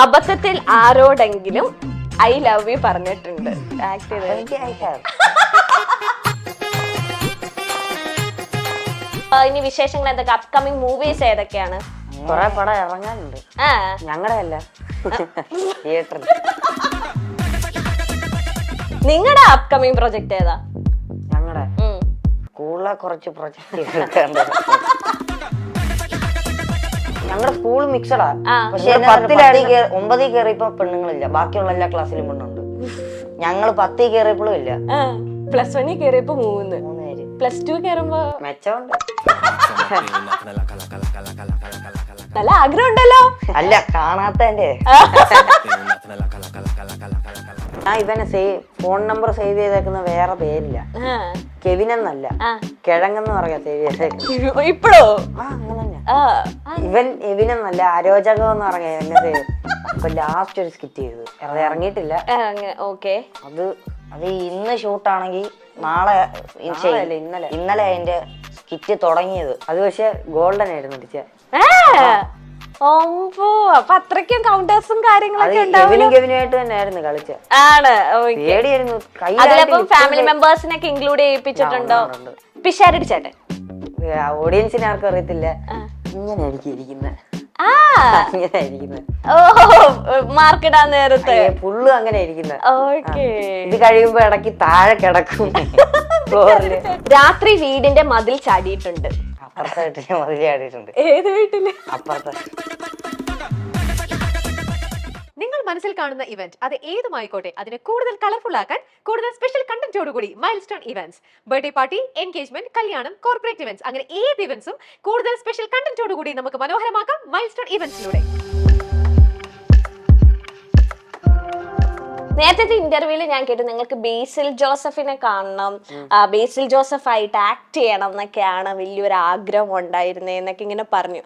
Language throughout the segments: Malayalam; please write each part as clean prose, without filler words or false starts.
അബദ്ധത്തിൽ ആരോടെങ്കിലും ഐ ലവ് യു പറഞ്ഞിട്ടുണ്ട് ആക്ട് ചെയ്ത്? ഇനി വിശേഷങ്ങൾ എന്തൊക്കെ? അപ്കമിങ് മൂവീസ് ഏതൊക്കെയാണ്? കൊറേ പടം ഇറങ്ങാനുണ്ട്. ഞങ്ങളുടെ അല്ല, തിയേറ്ററിൽ. നിങ്ങളുടെ അപ്കമിങ് പ്രൊജക്ട് ഏതാ? ഞങ്ങളുടെ സ്കൂളിലെ കുറച്ച് പ്രൊജക്ട് ഞങ്ങളുടെ സ്കൂൾ മിക്സഡാ. പക്ഷെ 9ൽ കയറിയപ്പോ പെണ്ണുങ്ങളില്ല, ബാക്കിയുള്ള എല്ലാ ക്ലാസ്സിലും പെണ്ണുണ്ട്. ഞങ്ങള് 10ൽ കയറിയപ്പോഴും ഇല്ല. +1 കയറിയപ്പോ 3 +2 കയറുമ്പോ മെച്ചമുണ്ട്. നല്ല ആഗ്രഹം ഉണ്ടല്ലോ. അല്ല, കാണാത്തന്റെ. ഞാൻ ഇവനെ ഫോൺ നമ്പർ സേവ് ചെയ്തേക്കുന്ന വേറെ പേരില്ല, കെവിൻ എന്നല്ല, കിഴങ്ങെന്ന് പറയാ സേവ് ചെയ്തേക്കുന്നത്. ഇപ്പോഴോ? ഇവൻ എവിനെന്നല്ല, അരോചകം എന്ന് പറഞ്ഞ എന്നെ സേവ്. ഇപ്പൊ ലാസ്റ്റ് ഒരു സ്കിറ്റ് ചെയ്തത് ഇറങ്ങിയിട്ടില്ല. അത് ഇന്ന് ഷൂട്ടാണെങ്കിൽ നാളെ ഇന്നലെ അതിന്റെ സ്കിറ്റ് തുടങ്ങിയത്. അത് പക്ഷെ ഗോൾഡൻ ആയിരുന്നു അടിച്ചേ. അപ്പൊ അത്രയ്ക്കും കൗണ്ടേഴ്സും കാര്യങ്ങളൊക്കെ കെവിനുമായിട്ട് തന്നെയായിരുന്നു കളിച്ചത്. പേടിയായിരുന്നു. Family മെമ്പേഴ്സിനൊക്കെ include ചെയ്യിപ്പിച്ചിട്ടുണ്ടോ? പിഷാരടിച്ചേട്ടെ ഓഡിയൻസിനെ ആർക്കും അറിയത്തില്ല. ഇങ്ങനെ എനിക്ക് ഇരിക്കുന്നത്, മാർക്കിടാൻ നേരത്തെ ഫുള്ള് അങ്ങനെ ഇരിക്കുന്നത്. ഇത് കഴിയുമ്പോ ഇടയ്ക്ക് താഴെ കിടക്കും. രാത്രി വീടിന്റെ മതിൽ ചാടിയിട്ടുണ്ട്. അപ്പുറത്തെ വീട്ടിലെ മതിൽ ചാടിയിട്ടുണ്ട്. ഏത് വീട്ടില്? അപ്പുറത്തെ. നിങ്ങൾ മനസ്സിൽ കാണുന്ന ഇവന്റ് അത് ഏതുമായിക്കോട്ടെ, അതിനെ കൂടുതൽ കളർഫുൾ ആക്കാൻ കൂടുതൽ സ്പെഷ്യൽ കണ്ടന്റോടുകൂടി milestone events, birthday party, engagement, കല്യാണം, കോർപ്പറേറ്റ് ഇവന്റ്സ്, അങ്ങനെ ഏത് ഇവന്റ്സും കൂടുതൽ സ്പെഷ്യൽ കണ്ടന്റോടുകൂടി നമുക്ക് മനോഹരമാക്കാം മൈൽസ്റ്റോൺ ഇവന്റ്സിലൂടെ. നേരത്തെ ഇന്റർവ്യൂല് ഞാൻ കേട്ടു നിങ്ങൾക്ക് ബേസിൽ ജോസഫിനെ കാണണം, ബേസിൽ ജോസഫ് ആയിട്ട് ആക്ട് ചെയ്യണം എന്നൊക്കെയാണ് വലിയൊരു ആഗ്രഹം ഉണ്ടായിരുന്നേ എന്നൊക്കെ ഇങ്ങനെ പറഞ്ഞു.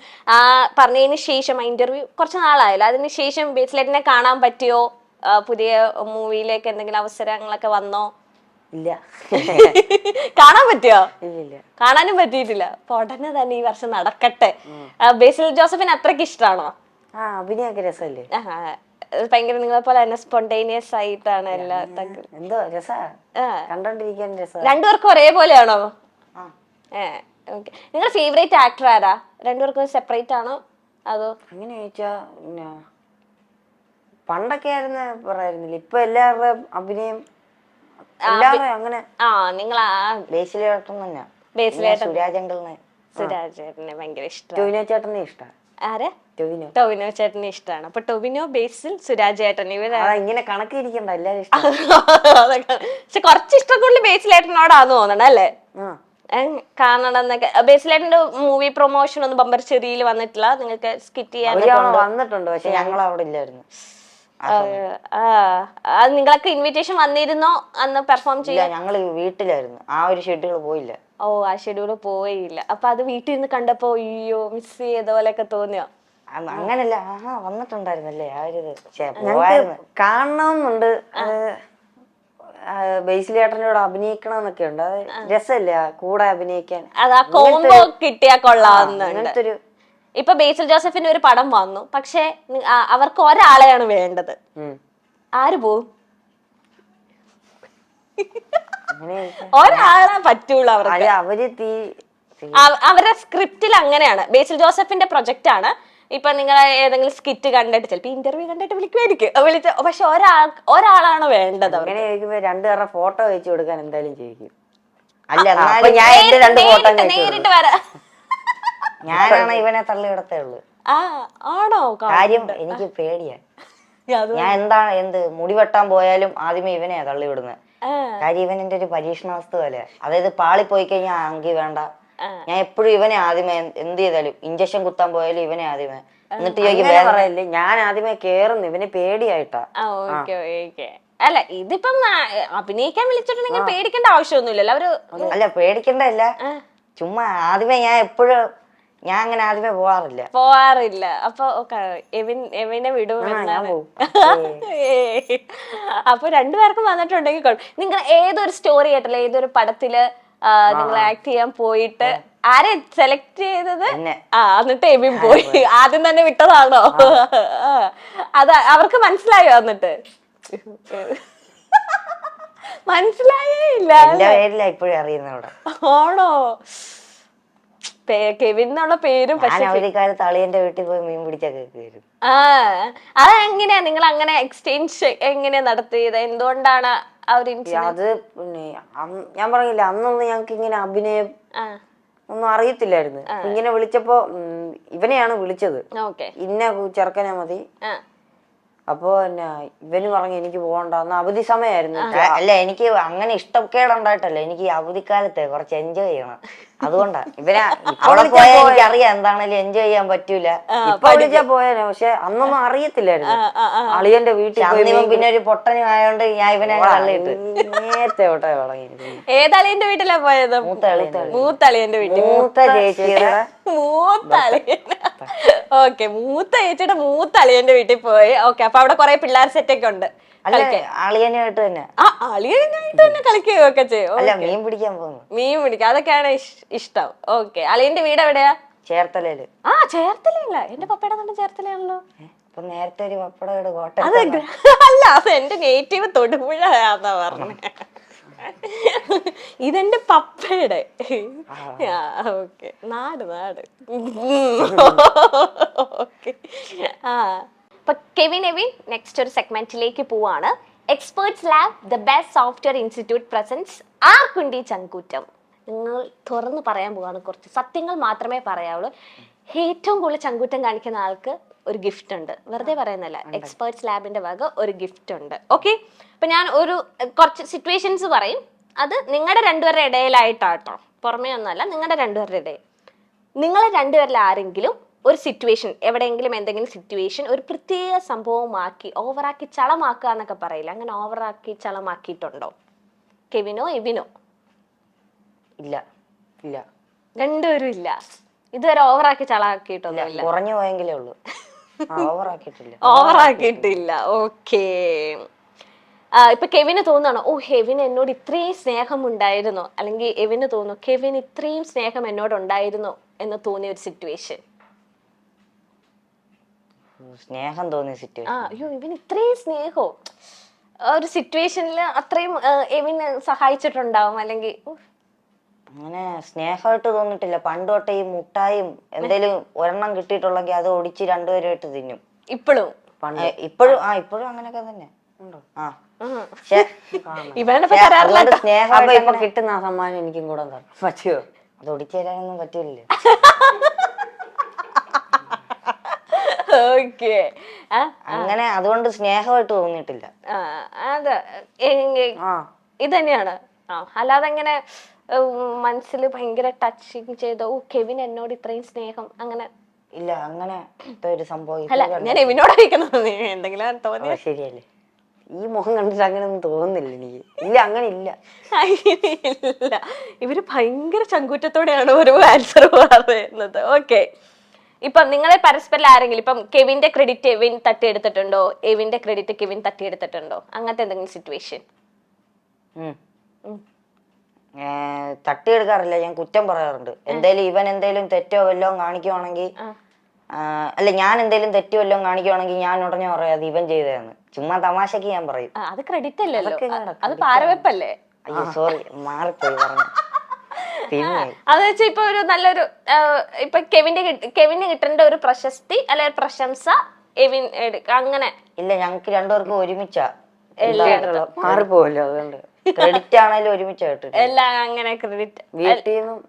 പറഞ്ഞതിന് ശേഷം ഇന്റർവ്യൂ കുറച്ച് നാളായല്ലോ, അതിന് ശേഷം ബേസിലേറ്റിനെ കാണാൻ പറ്റിയോ? പുതിയ മൂവിയിലേക്ക് എന്തെങ്കിലും അവസരങ്ങളൊക്കെ വന്നോ? ഇല്ല. കാണാൻ പറ്റിയോ? ഇല്ല, കാണാനും പറ്റിയിട്ടില്ല. അപ്പൊ ഉടനെ തന്നെ ഈ വർഷം നടക്കട്ടെ. ബേസിൽ ജോസഫിന് അത്രയ്ക്ക് ഇഷ്ടമാണോ? അഭിനയൊക്കെ രസമല്ലേ? ഭയങ്കര നിങ്ങളെ പോലെ തന്നെ സ്പോണ്ടേനിയസ് ആയിട്ടാണ് എല്ലാ. എന്തോ കണ്ടോണ്ടിരിക്കാൻ രസം. രണ്ടുപേർക്കും ഒരേപോലെയാണോ? നിങ്ങളുടെ ഫേവറേറ്റ് ആക്ടർ ആരാ? രണ്ടുപേർക്കും സെപ്പറേറ്റ് ആണോ അതോ? അങ്ങനെ ചോദിച്ചാ പണ്ടൊക്കെ ആയിരുന്നു പറയായിരുന്നില്ല, ഇപ്പൊ എല്ലാവരുടെയും അഭിനയം അങ്ങനെ. നിങ്ങൾ ബേസിലേട്ടൻ തന്നെ. സുരാജേട്ടനെ ഭയങ്കര ഇഷ്ടം. ടൊവിനോ ചേട്ടനെ ഇഷ്ടം. ആരെ? ടൊവിനോ ചേട്ടനെ ഇഷ്ടമാണ്. അപ്പൊ ടൊവിനോ, ബേസിൽ, സുരാജേട്ടൻ ഇങ്ങനെ കണക്കിരിക്കണ്ട, എല്ലാരും ഇഷ്ടം. പക്ഷെ കുറച്ച് ഇഷ്ടം കൂടുതൽ ബേസിലേട്ടനോടാന്ന് തോന്നണം അല്ലേ? കാണണം എന്നൊക്കെ. ബേസിലേട്ടന്റെ മൂവി പ്രൊമോഷൻ ഒന്നും ബമ്പർച്ചെറിയിൽ വന്നിട്ടില്ല? നിങ്ങൾക്ക് സ്കിറ്റ് ചെയ്യാൻ വന്നിട്ടുണ്ട്, പക്ഷെ ഞങ്ങൾ അവിടെ ഇല്ലായിരുന്നു. നിങ്ങളൊക്കെ ഇൻവിറ്റേഷൻ വന്നിരുന്നോ അന്ന് പെർഫോം ചെയ്യാൻ? ഞങ്ങള് വീട്ടിലായിരുന്നു, ആ ഒരു ഷെഡ്യൂൾ പോയില്ല. ആ ഷെഡ്യൂള് പോയില്ല. അപ്പൊ അത് വീട്ടിൽ നിന്ന് കണ്ടപ്പോ അയ്യോ മിസ് ചെയ്ത പോലെയൊക്കെ തോന്നിയോ? അങ്ങനല്ല, വന്നിട്ടുണ്ടായിരുന്നല്ലേ ആ ഒരു കാണണമെന്നുണ്ട്. ബേസിലേട്ടനോട് അഭിനയിക്കണം എന്നൊക്കെ ഉണ്ട്. അത് രസമല്ലേ കൂടെ അഭിനയിക്കാൻ? അതാ കോംബോ കിട്ടിയാ കൊള്ളാവുന്നുണ്ട്. ഇപ്പൊ ബേസിൽ ജോസഫിന്റെ ഒരു പടം വന്നു, പക്ഷെ അവർക്ക് ഒരാളെയാണ് വേണ്ടത്. ആര് പോവും? ഒരാളെ പറ്റുള്ളൂ അവർക്ക്. അവരുടെ സ്ക്രിപ്റ്റിൽ അങ്ങനെയാണ്. ബേസിൽ ജോസഫിന്റെ പ്രൊജക്റ്റ് ആണ്. ഇപ്പൊ നിങ്ങൾ ഏതെങ്കിലും സ്കിറ്റ് കണ്ടിട്ട് ചിലപ്പോ ഇന്റർവ്യൂ കണ്ടിട്ട് വിളിക്കുമായിരിക്കും, പക്ഷെ ഒരാളാണ് വേണ്ടത്. അങ്ങനെ രണ്ടുപേരുടെ ഫോട്ടോ അയച്ചു കൊടുക്കാൻ എന്തായാലും ചെയ്യും. അല്ല, ഞാൻ എന്റെ 2 ഫോട്ടോ നേരിട്ട് വരാം. ഞാനാണ് ഇവനെ തള്ളിയിടത്തേ ഉള്ളു. ആണോ? കാര്യം എനിക്ക് പേടിയാ. ഞാൻ എന്ത് മുടി വെട്ടാൻ പോയാലും ആദ്യമേ ഇവനെയാ തള്ളിവിടുന്നത്. കാര്യം ഇവൻ എന്റെ ഒരു പരീക്ഷണ വസ്തു പോലെ. അതായത് പാളി പോയി കഴിഞ്ഞാൽ അങ്കി വേണ്ട, ഞാൻ എപ്പോഴും ഇവനെ ആദ്യമേ എന്ത് ചെയ്താലും ഇഞ്ചക്ഷൻ കുത്താൻ പോയാലും ഇവനെ ആദ്യമേ. എന്നിട്ട് പറയല്ലേ, ഞാൻ ആദ്യമേ കേറുന്നു, ഇവന് പേടിയായിട്ടാ. അല്ല, ഇതിപ്പം അഭിനയിക്കാൻ വിളിച്ചിട്ടുണ്ടെങ്കിൽ പേടിക്കേണ്ട ആവശ്യമൊന്നുമില്ലല്ലോ അവര്. അല്ല, പേടിക്കണ്ടല്ല, ചുമ്മാ ആദ്യമേ ഞാൻ എപ്പോഴും അങ്ങനെ ആദ്യമേ പോവാറില്ല. അപ്പൊ എവിനെ വിടുമെന്നാണ്. അപ്പൊ രണ്ടുപേർക്കും വന്നിട്ടുണ്ടെങ്കിൽ നിങ്ങൾ ഏതൊരു സ്റ്റോറി കേട്ടല്ലോ, ഏതൊരു പടത്തില് നിങ്ങൾ ആക്ട് ചെയ്യാൻ പോയിട്ട് ആരെ സെലക്ട് ചെയ്തത്? എന്നെ. ആ എന്നിട്ട് എബിൻ പോയി. ആദ്യം തന്നെ വിട്ടതാണോ? അത് അവർക്ക് മനസ്സിലായോ? എന്നിട്ട് മനസ്സിലായേ ഇല്ല. എന്റെ പേരില ഇപ്പോഴും അറിയുന്ന ഇവിടെ. ആണോ? കെവിൻ എന്നുള്ള പേരും ഞാൻ അവധിക്കാലത്ത് അളിയന്റെ വീട്ടിൽ പോയി മീൻ പിടിച്ചൊക്കെ വരും. ആ അതെങ്ങനെയാ നിങ്ങൾ അങ്ങനെ എക്സ്ചേഞ്ച് എങ്ങനെയാ നടത്തിയത്? എന്തുകൊണ്ടാണ് ആ ഒരു അത് പിന്നെ ഞാൻ പറഞ്ഞില്ല, അന്നൊന്നും ഞങ്ങക്ക് ഇങ്ങനെ അഭിനയം ഒന്നും അറിയത്തില്ലായിരുന്നു. ഇങ്ങനെ വിളിച്ചപ്പോ ഇവനെയാണ് വിളിച്ചത്, ഇന്ന ചെറുക്കനെ മതി. അപ്പൊ പിന്നെ ഇവന് പറഞ്ഞു എനിക്ക് പോകണ്ട, അന്ന് അവധി സമയമായിരുന്നു. അല്ല, എനിക്ക് അങ്ങനെ ഇഷ്ടക്കേടുണ്ടായിട്ടല്ല, എനിക്ക് അവധിക്കാലത്തെ കുറച്ച് എൻജോയ് ചെയ്യണം, അതുകൊണ്ടാ. ഇവനെ അവിടെ പോയാൽ എനിക്ക് അറിയാം എന്താണേലും എൻജോയ് ചെയ്യാൻ പറ്റൂല. ഇപ്പൊ വിളിച്ചാ പോയാലോ, പക്ഷെ അന്നൊന്നും അറിയത്തില്ലായിരുന്നു. അളിയന്റെ വീട്ടിൽ പിന്നെ ഒരു പൊട്ടനും ആയതുകൊണ്ട് ഞാൻ ഇവനെ തള്ളിയിട്ട് നേരത്തെ തൊട്ടേ തുടങ്ങി. ഏതളിയന്റെ വീട്ടിലാ പോയത്? മൂത്തളിയന്റെ വീട്ടിൽ. മൂത്ത ചേച്ചിയുടെ ഓക്കെ, മൂത്ത ചേച്ചിയുടെ മൂത്തളിയന്റെ വീട്ടിൽ പോയി. ഓക്കെ, അപ്പൊ അവിടെ കുറെ പിള്ളേർ സെറ്റ് ഒക്കെ ഉണ്ട്. അളിയനായിട്ട് തന്നെ അളിയനായിട്ട് തന്നെ കളിക്കുകയൊക്കെ ചെയ്യും. അല്ല, മീൻ പിടിക്കാൻ പോകുന്നു. മീൻ പിടിക്കുക, അതൊക്കെയാണ് ഇഷ്ടം. ഓക്കെ, അളിയന്റെ വീട് എവിടെയാ? ചേർത്തലയില്. ആ, ചേർത്തലയല്ല, എന്റെ പപ്പയുടെ നാട് ചേർത്തലയാണല്ലോ. ഇപ്പൊ നേരത്തെ ഒരു പപ്പടയുടെ കോട്ട. അല്ല, അത് എന്റെ നേറ്റീവ് തൊടുപുഴയാന്നാ പറഞ്ഞേ. ഇതെന്റെ പപ്പയുടെ. ഓക്കെ, നാട്. ഓക്കെ, ഇപ്പൊ കെവിൻ എവിൻ നെക്സ്റ്റ് ഒരു സെഗ്മെന്റിലേക്ക് പോവാണ്. Experts lab the best software institute presents ആർക്കുണ്ടി ചങ്കൂറ്റം. നിങ്ങൾ തുറന്ന് പറയാൻ പോവാണ്, കുറച്ച് സത്യങ്ങൾ മാത്രമേ പറയാവുള്ളൂ. ഏറ്റവും കൂടുതൽ ചങ്കൂറ്റം കാണിക്കുന്ന ആൾക്ക് ഒരു ഗിഫ്റ്റ് ഉണ്ട്. വെറുതെ പറയുന്നല്ല, എക്സ്പേർട്സ് ലാബിന്റെ വക ഒരു ഗിഫ്റ്റ് ഉണ്ട്. ഓക്കെ, അപ്പൊ ഞാൻ ഒരു കുറച്ച് സിറ്റുവേഷൻസ് പറയും. അത് നിങ്ങളുടെ രണ്ടുപേരുടെ ഇടയിലായിട്ടാട്ടോ, പുറമേ ഒന്നല്ല, നിങ്ങളുടെ രണ്ടുപേരുടെ ഇടയിൽ. നിങ്ങളെ രണ്ടുപേരിൽ ആരെങ്കിലും ഒരു സിറ്റുവേഷൻ, എവിടെയെങ്കിലും എന്തെങ്കിലും സിറ്റുവേഷൻ ഒരു പ്രത്യേക സംഭവമാക്കി ഓവറാക്കി ചളമാക്കുക എന്നൊക്കെ പറയില്ല, അങ്ങനെ ഓവറാക്കി ചളമാക്കിയിട്ടുണ്ടോ? കെവിനോ എവിനോ? ഇല്ല. രണ്ടുപേരും ഇല്ല, ഇതുവരെ ഓവറാക്കി ചളാക്കിയിട്ടൊന്നും ഇല്ല. കുറഞ്ഞു പോയെങ്കിലേ ഉള്ളൂ, ഓവറാക്കിയിട്ടില്ല. ഓക്കേ, ഇപ്പൊ കെവിന് തോന്നുകയാണോ, ഓ ഹെവിന് എന്നോട് ഇത്രയും സ്നേഹം ഉണ്ടായിരുന്നോ, അല്ലെങ്കിൽ എവിന് തോന്നുന്നു കെവിൻ ഇത്രയും സ്നേഹം എന്നോട് ഉണ്ടായിരുന്നോ എന്ന് തോന്നിയ ഒരു സിറ്റുവേഷൻ? സ്നേഹം തോന്നിയ സിറ്റുവേഷൻ. അയ്യോ, ഇവന് ഇത്രയും സ്നേഹോ ഒരു സിറ്റുവേഷനിൽ അത്രയും എവിന് സഹായിച്ചിട്ടുണ്ടാവും, അല്ലെങ്കിൽ അങ്ങനെ സ്നേഹമായിട്ട് തോന്നിട്ടില്ല. പണ്ട് തൊട്ടേ ഈ മുട്ടായും എന്തേലും ഒരെണ്ണം കിട്ടിയിട്ടുള്ളെങ്കിൽ അത് ഒടിച്ച് രണ്ടുപേരുമായിട്ട് തിന്നും. ഇപ്പോഴും ഇപ്പോഴും അങ്ങനെയൊക്കെ തന്നെ ഉണ്ടോ? സ്നേഹം ഇപ്പൊ കിട്ടുന്ന ആ സമ്മാനം എനിക്കും കൂടെ പറ്റുമോ? അത് ഒടിച്ചു തരാനൊന്നും പറ്റൂല. അങ്ങനെ അതുകൊണ്ട് സ്നേഹമായിട്ട് തോന്നിയിട്ടില്ല. അതെ, ഇത് തന്നെയാണ്. അല്ലാതെ അങ്ങനെ മനസ്സിൽ ഭയങ്കര ടച്ചിങ് ചെയ്തോ, ഓ കെവിൻ എന്നോട് ഇത്രയും സ്നേഹം, അങ്ങനെ ഇല്ല. അങ്ങനെ ഒരു സംഭവം അല്ല, ഞാൻ എവിനോട് എന്തെങ്കിലും തോന്നിയ ശരിയല്ലേ? ഈ മുഖം കണ്ടിട്ട് അങ്ങനെ ഒന്നും തോന്നുന്നില്ല എനിക്ക്. ഇല്ല, അങ്ങനെ ഇല്ല. ഇവര് ഭയങ്കര ചങ്കൂറ്റത്തോടെയാണ് ഒരു ആൻസർ പറയുന്നത്. ഓക്കെ, ഇപ്പം നിങ്ങളെ പരസ്പരം ആരെങ്കിലും, ഇപ്പം കെവിന്റെ ക്രെഡിറ്റ് എവിൻ തട്ടിയെടുത്തിട്ടുണ്ടോ, എവിന്റെ ക്രെഡിറ്റ് കെവിൻ തട്ടിയെടുത്തിട്ടുണ്ടോ, അങ്ങനത്തെ എന്തെങ്കിലും സിറ്റുവേഷൻ? തട്ടിയെടുക്കാറില്ല, ഞാൻ കുറ്റം പറയാറുണ്ട്. എന്തേലും ഇവൻ എന്തേലും തെറ്റോ വല്ലതും കാണിക്കുവാണെങ്കിൽ, അല്ല ഞാൻ എന്തേലും തെറ്റോ വല്ലതും കാണിക്കുവാണെങ്കിൽ ഞാൻ ഉടനെ പറയാം അത് ഇവൻ ചെയ്തതാണ്. ചുമ്മാ തമാശക്ക് ഞാൻ പറയും. അത് ക്രെഡിറ്റ് അല്ലല്ലോ, അത് പാരവെപ്പല്ലേ. അയ്യോ സോറി, മാറിപ്പോയി പറഞ്ഞു. അത് വെച്ചാൽ ഇപ്പൊ ഒരു നല്ലൊരു ഇപ്പൊ കെവിന് കിട്ടേണ്ട ഒരു പ്രശസ്തി അല്ലെ പ്രശംസ എവിൻ അങ്ങനെ ഇല്ല, ഞങ്ങക്ക് രണ്ടുപേർക്കും ഒരുമിച്ചാ മാറിപ്പോവല്ലോ, അതുകൊണ്ട് ക്രെഡിറ്റ് ആണേലും ഒരുമിച്ചായിട്ട് എല്ലാം അങ്ങനെ ക്രെഡിറ്റ്. വീട്ടിൽ നിന്നും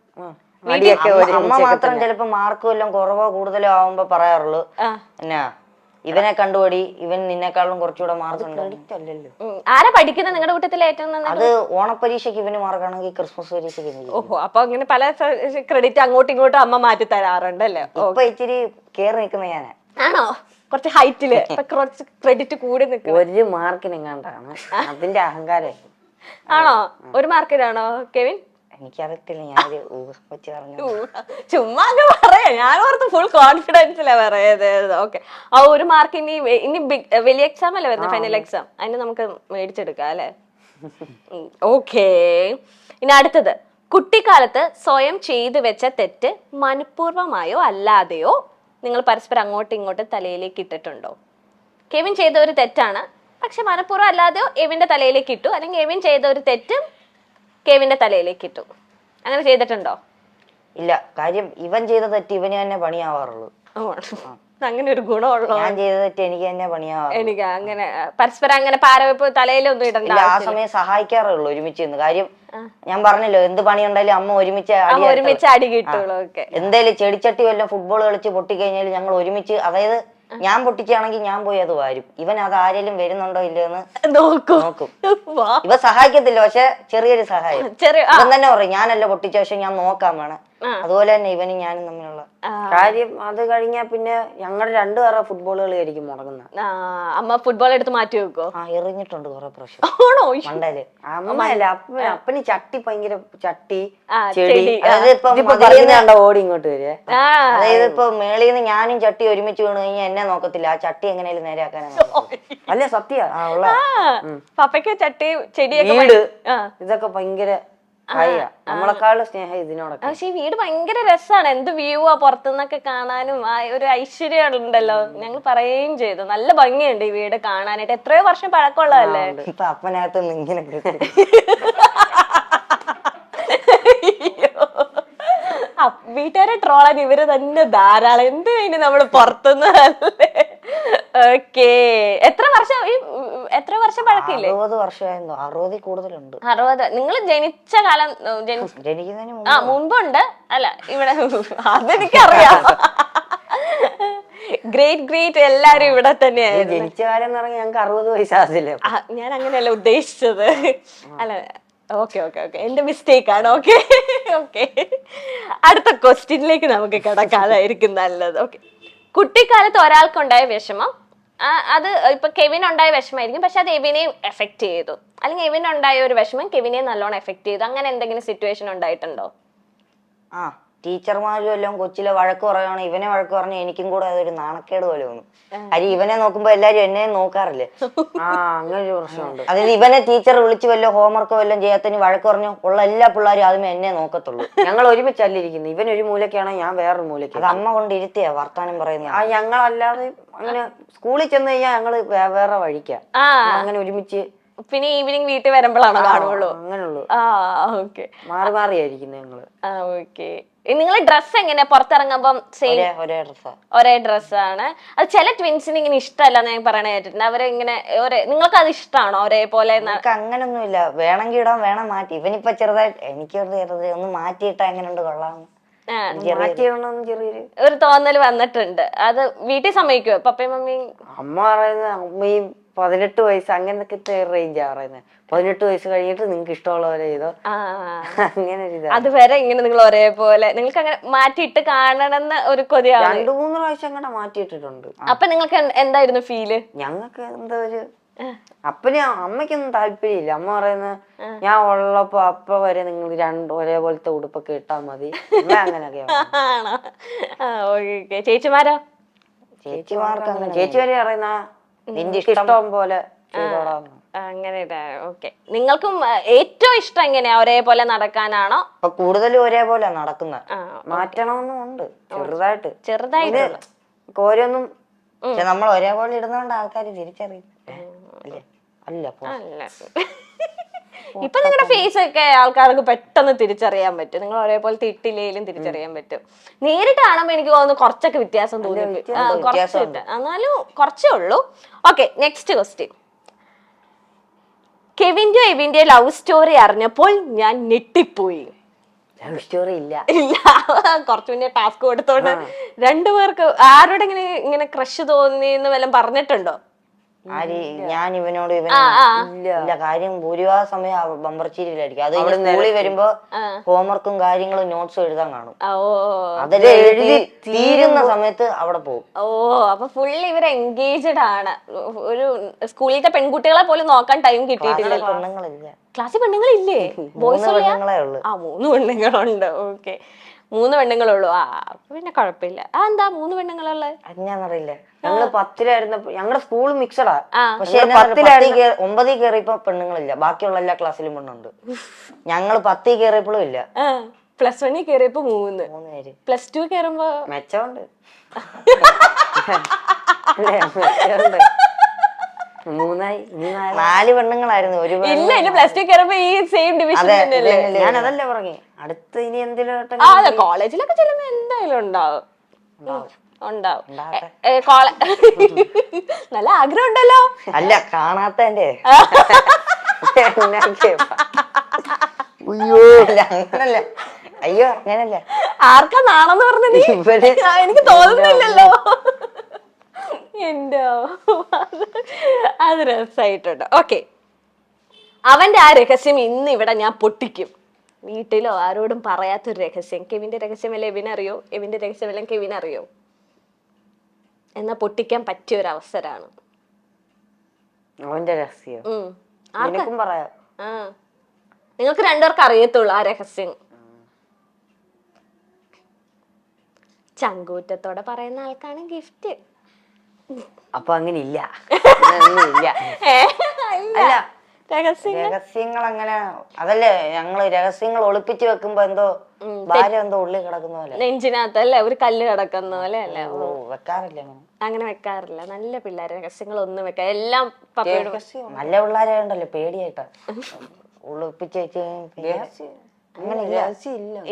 അമ്മ മാത്രം ചിലപ്പോ മാർക്ക് വല്ലതും കുറവോ കൂടുതലോ ആവുമ്പോ പറയാറുള്ളൂ, എന്നാ ഇവനെ കണ്ടുപടി, ഇവൻ നിന്നെക്കാളും കുറച്ചുകൂടെ മാർക്ക് ഉണ്ട്. ക്രെഡിറ്റ് അല്ലല്ലോ. ആരാ പഠിക്കുന്നത് നിങ്ങളുടെ കൂട്ടത്തിൽ ഏറ്റവും? അത് ഓണപരീക്ഷയ്ക്ക് ഇവന് മാർക്കാണെങ്കിൽ ക്രിസ്മസ് പരീക്ഷയ്ക്ക്. ഓഹോ, അപ്പൊ അങ്ങനെ പല ക്രെഡിറ്റ് അങ്ങോട്ടും ഇങ്ങോട്ടും അമ്മ മാറ്റി തരാറുണ്ടല്ലേ? ഇപ്പൊ ഇച്ചിരി കേറി നിൽക്കുന്ന ഞാനാ. ആണോ? കുറച്ച് ഹൈറ്റില് കുറച്ച് ക്രെഡിറ്റ് കൂടി നിൽക്കും. ഒരു മാർക്കിനെങ്ങാണ്ടാണ്, അതിന്റെ അഹങ്കാരം. ആണോ? ഒരു മാർക്കിനാണോ കെവിൻ? എനിക്കറിയത്തില്ല, ഞാനൊരു ഊഹം വെച്ച് പറഞ്ഞു. ചുമ്മാ പറയാ, ഞാൻ ഓർത്ത് ഫുൾ കോൺഫിഡൻസിലാ പറയുന്നത്. ഓക്കെ, ആ ഒരു മാർക്ക് ഇനി വലിയ എക്സാം അല്ലേ വരുന്നത്, ഫൈനൽ എക്സാം, അതിന് നമുക്ക് മേടിച്ചെടുക്കാം അല്ലെ? ഓക്കെ, ഇനി അടുത്തത്, കുട്ടിക്കാലത്ത് സ്വയം ചെയ്തു വെച്ച തെറ്റ് മനഃപൂർവ്വമായോ അല്ലാതെയോ നിങ്ങൾ പരസ്പരം അങ്ങോട്ടും ഇങ്ങോട്ടും തലയിലേക്ക് ഇട്ടിട്ടുണ്ടോ? കെവിൻ ചെയ്ത ഒരു തെറ്റാണ്, പക്ഷെ മനഃപൂർവ്വം അല്ലാതെയോ എവിന്റെ തലയിലേക്ക് ഇട്ടു, അല്ലെങ്കിൽ എവിൻ ചെയ്ത ഒരു തെറ്റ് കെവിന്റെ തലയിലേക്ക് ഇട്ടു. അങ്ങനെ ചെയ്തിട്ടുണ്ടോ? ഇല്ല, കാര്യം ഇവൻ ചെയ്ത തെറ്റ് ഇവന് തന്നെ പണിയാവാറുള്ളൂ. അങ്ങനെ ഒരു ഗുണമുള്ളൂ. ഞാൻ ചെയ്ത തെറ്റ് എനിക്ക് തന്നെ പണിയാവാറുള്ളൂ. എനിക്ക് അങ്ങനെ പരസ്പരം അങ്ങനെ പാരവെപ്പ് തലയിലൊന്നും ഇടണ്ട. ആ സമയം സഹായിക്കാറേ ഉള്ളൂ ഒരുമിച്ച് നിന്ന്. കാര്യം ഞാൻ പറഞ്ഞല്ലോ, എന്ത് പണി ഉണ്ടായാലും അമ്മ ഒരുമിച്ച് അടി കിട്ടുള്ളൂ. എന്തേലും ചെടിച്ചട്ടി വല്ലതും ഫുട്ബോൾ കളിച്ച് പൊട്ടിക്കഴിഞ്ഞാൽ ഞങ്ങൾ ഒരുമിച്ച്, അതായത് ഞാൻ പൊട്ടിക്കുകയാണെങ്കിൽ ഞാൻ പോയി അത് വാരും. ഇവൻ അത് ആരെങ്കിലും വരുന്നുണ്ടോ ഇല്ലയോന്ന് നോക്കും. ഇവ സഹായിക്കത്തില്ല, പക്ഷെ ചെറിയൊരു സഹായം. ഇവൻ തന്നെ പറയും ഞാനല്ല പൊട്ടിച്ച, പക്ഷെ ഞാൻ നോക്കാൻ വേണം. അതുപോലെ തന്നെ ഇവനും ഞാനും തമ്മിലുള്ള കാര്യം. അത് കഴിഞ്ഞാൽ പിന്നെ ഞങ്ങളുടെ രണ്ടുപേരെ ഫുട്ബോൾ കളിയായിരിക്കും മുടങ്ങുന്നത്. അമ്മ ഫുട്ബോൾ എടുത്ത് മാറ്റി വെക്കോ? എറിഞ്ഞിട്ടുണ്ട് കുറെ പ്രാവശ്യം മണ്ടല്. അമ്മയല്ല, അപ്പന് ചട്ടി ഭയങ്കര ചട്ടി ചെടി. അതായത് ഇപ്പൊ ഓടി ഇങ്ങോട്ട് വരിക. അതായത് ഇപ്പൊ മേളിൽ നിന്ന് ഞാനും ചട്ടി ഒരുമിച്ച് വീണ് കഴിഞ്ഞാൽ എന്നെ നോക്കത്തില്ല, ആ ചട്ടി എങ്ങനെയാലും നേരെയാക്കാനാണ്. അല്ലേ സത്യ ഉള്ള പപ്പയ്ക്ക് ചട്ടി ചെടിയൊക്കെ വീട് ഇതൊക്കെ ഭയങ്കര നമ്മളെക്കാളും സ്നേഹം ഇതിനോടൊക്കെ. പക്ഷെ ഈ വീട് ഭയങ്കര രസമാണ്. എന്ത് വ്യൂ ആ പുറത്തുനിന്നൊക്കെ കാണാനും ആ ഒരു ഐശ്വര്യം ഉണ്ടല്ലോ. ഞങ്ങൾ പറയുകയും ചെയ്തു, നല്ല ഭംഗിയുണ്ട് ഈ വീട് കാണാനായിട്ട്. എത്രയോ വർഷം പഴക്കമുള്ളതല്ലേ. ഇപ്പൊ അപ്പനകത്ത് ഇങ്ങനെ വീട്ടുകാരെ ട്രോളാൻ ഇവര് തന്നെ ധാരാളം. എന്ത് കഴിഞ്ഞ് നമ്മള് പുറത്തുനിന്നല്ലേ. ഓക്കേ, എത്ര വർഷം പഴക്കില്ലേ? 60 വർഷമായിരുന്നു. 60 കൂടുതലുണ്ട്. 60. നിങ്ങൾ ജനിച്ച കാലം ജനിക്കുന്നതിന് മുൻപുണ്ട് അല്ല ഇവിടെ? അതെനിക്കറിയാം. ഗ്രേറ്റ് എല്ലാരും ഇവിടെ തന്നെയായിരുന്നു. ജനിച്ച കാലം എന്ന് പറഞ്ഞാൽ ഞങ്ങൾക്ക് 60 വയസ്സാകില്ലേ. ഞാൻ അങ്ങനെയല്ല ഉദ്ദേശിച്ചത്. അല്ല, ഓക്കെ എന്റെ മിസ്റ്റേക്ക് ആണ്. ഓക്കെ അടുത്ത ക്വസ്റ്റ്യനിലേക്ക് നമുക്ക് കിടക്കാതായിരിക്കും നല്ലത്. ഓക്കെ, കുട്ടിക്കാലത്ത് ഒരാൾക്കുണ്ടായ വിഷമം, അത് ഇപ്പൊ കെവിൻ ഉണ്ടായ വിഷമായിരിക്കും, പക്ഷെ അത് എവിനെയും എഫക്ട് ചെയ്തു. അല്ലെങ്കിൽ എവിൻ ഉണ്ടായ ഒരു വിഷമം കെവിനെ നല്ലോണം എഫക്ട് ചെയ്തു. അങ്ങനെ എന്തെങ്കിലും സിറ്റുവേഷൻ ഉണ്ടായിട്ടുണ്ടോ? ടീച്ചർമാരും എല്ലാം കൊച്ചിലെ വഴക്ക് പറയുകയാണ്. ഇവനെ വഴക്ക് പറഞ്ഞ എനിക്കും കൂടെ അതൊരു നാണക്കേട് പോലെ തോന്നും. കാര്യം ഇവനെ നോക്കുമ്പോ എല്ലാരും എന്നെ നോക്കാറില്ലേ. അങ്ങനെ ഒരു പ്രശ്നമുണ്ട്. അതായത് ഇവനെ ടീച്ചർ വിളിച്ച് വല്ലോ ഹോംവർക്ക് വല്ലതും ചെയ്യാത്തതിന് വഴക്ക് പറഞ്ഞു ഉള്ള എല്ലാ പിള്ളേരും ആദ്യമേ എന്നെ നോക്കത്തുള്ളൂ. ഞങ്ങൾ ഒരുമിച്ചല്ലിരിക്കുന്നു. ഇവൻ ഒരു മൂലക്കാണ്, ഞാൻ വേറൊരു മൂലക്ക്. അത് അമ്മ കൊണ്ട് ഇരുത്തിയാ വർത്താനം പറയുന്ന. ഞങ്ങളല്ലാതെ അങ്ങനെ സ്കൂളിൽ ചെന്ന് കഴിഞ്ഞാൽ ഞങ്ങള് വേറെ വഴിക്കാ. അങ്ങനെ ഒരുമിച്ച് പിന്നെ ഈവനിങ് വീട്ടിൽ വരുമ്പോഴാണോ കാണുള്ളൂ? അങ്ങനെയുള്ളൂ. ഓക്കെ, മാറി മാറിയായിരിക്കുന്നു ഞങ്ങള്. ഓക്കെ, നിങ്ങൾ ഡ്രസ് എങ്ങനെ പുറത്തിറങ്ങുമ്പം ഒരേ ഡ്രസ്സാണ്? അത് ചില ട്വിൻസിന് ഇങ്ങനെ ഇഷ്ടമല്ല ഞാൻ പറയണ കേട്ടിട്ടുണ്ട്. അവരെ ഇങ്ങനെ നിങ്ങൾക്ക് അത് ഇഷ്ടമാണോ ഒരേപോലെ? അങ്ങനൊന്നുമില്ല, വേണമെങ്കിൽ ഇടാൻ, വേണം മാറ്റി. ഇവനിപ്പൊ ചെറുതായിട്ട് എനിക്ക് ഒന്ന് മാറ്റിയിട്ടാ എങ്ങനെയുണ്ട് കൊള്ളാം ഒരു തോന്നൽ വന്നിട്ടുണ്ട്. അത് വീട്ടിൽ സമ്മതിക്കുവോ പപ്പയും മമ്മിയും? അമ്മ പറയുന്നത് അമ്മയും 18 വയസ്സ് അങ്ങനത്തെ റേഞ്ചാ പറയുന്നത്. 18 വയസ്സ് കഴിഞ്ഞിട്ട് നിങ്ങൾക്ക് ഇഷ്ടമുള്ള പോലെ ചെയ്തോ, അങ്ങനെ. അതുവരെ ഇങ്ങനെ നിങ്ങൾ ഒരേപോലെ നിങ്ങൾക്ക് അങ്ങനെ മാറ്റിയിട്ട് കാണണമെന്ന് ഒരു കൊതിയാണ്. 2-3 പ്രാവശ്യം അങ്ങനെ മാറ്റിയിട്ടിട്ടുണ്ട്. അപ്പൊ നിങ്ങൾക്ക് എന്തായിരുന്നു ഫീല്? ഞങ്ങൾക്ക് എന്താ ഒരു അമ്മയ്ക്കൊന്നും താല്പര്യമില്ല. അമ്മ പറയുന്നത് ഞാൻ ഉള്ളപ്പോ അപ്പ വരെ നിങ്ങൾ ഒരേപോലത്തെ ഉടുപ്പൊക്കെ ഇട്ടാ മതി, അങ്ങനെയൊക്കെ. ചേച്ചിമാരോ? ചേച്ചിമാർക്ക് അങ്ങനെ, ചേച്ചി വരെ പറയുന്ന നിന്റെ ഇഷ്ടം പോലെ അങ്ങനെ. ഓക്കെ, നിങ്ങൾക്കും ഏറ്റവും ഇഷ്ടം എങ്ങനെയാ? ഒരേപോലെ നടക്കാനാണോ? ഇപ്പൊ കൂടുതലും ഒരേപോലെ നടക്കുന്നത്. മാറ്റണമെന്നും ഉണ്ട് ചെറുതായിട്ട്. ഓരോന്നും നമ്മൾ ഒരേപോലെ ഇടുന്നോണ്ട് ആൾക്കാർ തിരിച്ചറിയും. അല്ല ഇപ്പൊ നിങ്ങളുടെ ഫേസ് ഒക്കെ ആൾക്കാർക്ക് പെട്ടെന്ന് തിരിച്ചറിയാൻ പറ്റും. നിങ്ങൾ ഒരേപോലത്തെ ഇട്ടില്ലേലും തിരിച്ചറിയാൻ പറ്റും. നേരിട്ട് കാണുമ്പോ എനിക്ക് തോന്നുന്നു കുറച്ചൊക്കെ വ്യത്യാസം തോന്നി. എന്നാലും കുറച്ചേ ഉള്ളൂ. Okay, next question. കെവിന്റെ എവിന്റെ ലവ് സ്റ്റോറി അറിഞ്ഞപ്പോൾ ഞാൻ ഞെട്ടിപ്പോയി. ലവ് സ്റ്റോറി ഇല്ല, കുറച്ചു മുന്നേ ടാസ്ക് കൊടുത്തോണ്ട് രണ്ടുപേർക്ക് ആരോടെ ഇങ്ങനെ ക്രഷ് തോന്നിയെന്ന് വല്ലതും പറഞ്ഞിട്ടുണ്ടോ? ഞാൻ ഇവനോട് ഇല്ല. കാര്യം ഭൂരിഭാഗം സമയം ബമ്പർച്ചീരിയിലായിരിക്കും. അത് സ്കൂളിൽ വരുമ്പോ ഹോംവർക്കും കാര്യങ്ങളും നോട്ട്സും എഴുതാൻ കാണും. അതെല്ലാം എഴുതി തീരുന്ന സമയത്ത് അവിടെ പോകും. അപ്പൊ ഫുള്ളി ഇവർ എൻഗേജ്ഡ് ആണ്. ഒരു സ്കൂളിലത്തെ പെൺകുട്ടികളെ പോലും നോക്കാൻ ടൈം കിട്ടിയിട്ടില്ല. പെണ്ണുങ്ങളില്ല, ക്ലാസ്സിൽ പെണ്ണുങ്ങളില്ലേ? ബോയ്സ് പെണ്ണുങ്ങളേ ഉള്ളു. 3 പെണ്ണുങ്ങളുണ്ട്. ഓക്കെ, 3 പെണ്ണുങ്ങളുള്ളൂ. അപ്പൊ പിന്നെ കുഴപ്പമില്ല. എന്താ 3 പെണ്ണുങ്ങളുള്ള? അത് ഞാനറിയില്ല. ഞങ്ങള് 10-ലായിരുന്നപ്പോ ഞങ്ങളുടെ സ്കൂൾ മിക്സഡാ. ആ. പക്ഷെ 9 കയറിയപ്പോ പെണ്ണുങ്ങളില്ല, ബാക്കിയുള്ള എല്ലാ ക്ലാസ്സിലും പെണ്ണുണ്ട്. ഞങ്ങള് 10 കയറിയപ്പോഴും ഇല്ല. +1 കയറിയപ്പോ 3 പേര്. +2 കയറുമ്പോ മെച്ചമുണ്ട്. അല്ലേ, മെച്ചമുണ്ട്. 4 പെണ്ണുങ്ങളായിരുന്നു, ഒരു ഇല്ല. ഇനി +2 കയറുമ്പോ ഈ സെയിം ഡിവിഷൻ തന്നെയല്ലേ? ഞാൻ അതല്ലേ പറഞ്ഞു. അടുത്ത് ഇനി എന്തെങ്കിലും അതെ, കോളേജിലൊക്കെ ചെല്ലുമ്പോ എന്തായാലും ഉണ്ടാവും. നല്ല ആഗ്രഹം ഉണ്ടല്ലോ. അല്ല, കാണാത്തന്റെ. അയ്യോ അങ്ങനല്ല, അയ്യോ അങ്ങനല്ല. ആർക്കാ നാണെന്ന് പറഞ്ഞത്? എനിക്ക് തോന്നുന്നില്ലല്ലോ. എന്റെ അത് രസമായിട്ടുണ്ട്. ഓക്കെ, അവന്റെ ആ രഹസ്യം ഇന്ന് ഇവിടെ ഞാൻ പൊട്ടിക്കും. വീട്ടിലോ ആരോടും പറയാത്തൊരു രഹസ്യം. കെവിന്റെ രഹസ്യമല്ലേ എവിനറിയോ? എവിന്റെ രഹസ്യമെല്ലാം കെവിനറിയോ? എന്നാ പൊട്ടിക്കാൻ പറ്റിയ ഒരു അവസരമാണ്. അവന്റെ രഹസ്യം നിനക്കും പറയാം. നിങ്ങൾക്ക് 2 പേർക്ക് അറിയത്തുള്ളൂ ആ രഹസ്യം. ചങ്കൂറ്റത്തോടെ പറയുന്ന ആൾക്കാണ് ഗിഫ്റ്റ്. അപ്പൊ അങ്ങനെ ഇല്ല. അല്ല, രഹസ്യങ്ങൾ അങ്ങനെ അതല്ലേ, ഞങ്ങള് രഹസ്യങ്ങൾ ഒളിപ്പിച്ചു വെക്കുമ്പോ എന്തോ ഭാര്യ എന്തോ ഉള്ളിൽ കിടക്കുന്ന പോലെ, നെഞ്ചിനകത്തല്ലേ ഒരു കല്ല് കിടക്കുന്ന പോലെ അല്ലേ? വെക്കാറില്ല അങ്ങനെ വെക്കാറില്ല. നല്ല പിള്ളേരെ രഹസ്യങ്ങൾ ഒന്നും വെക്കാം. എല്ലാം നല്ല പിള്ളേരുണ്ടല്ലോ, പേടിയായിട്ടാ ഒളിപ്പിച്ച് വെച്ച്. അങ്ങനെ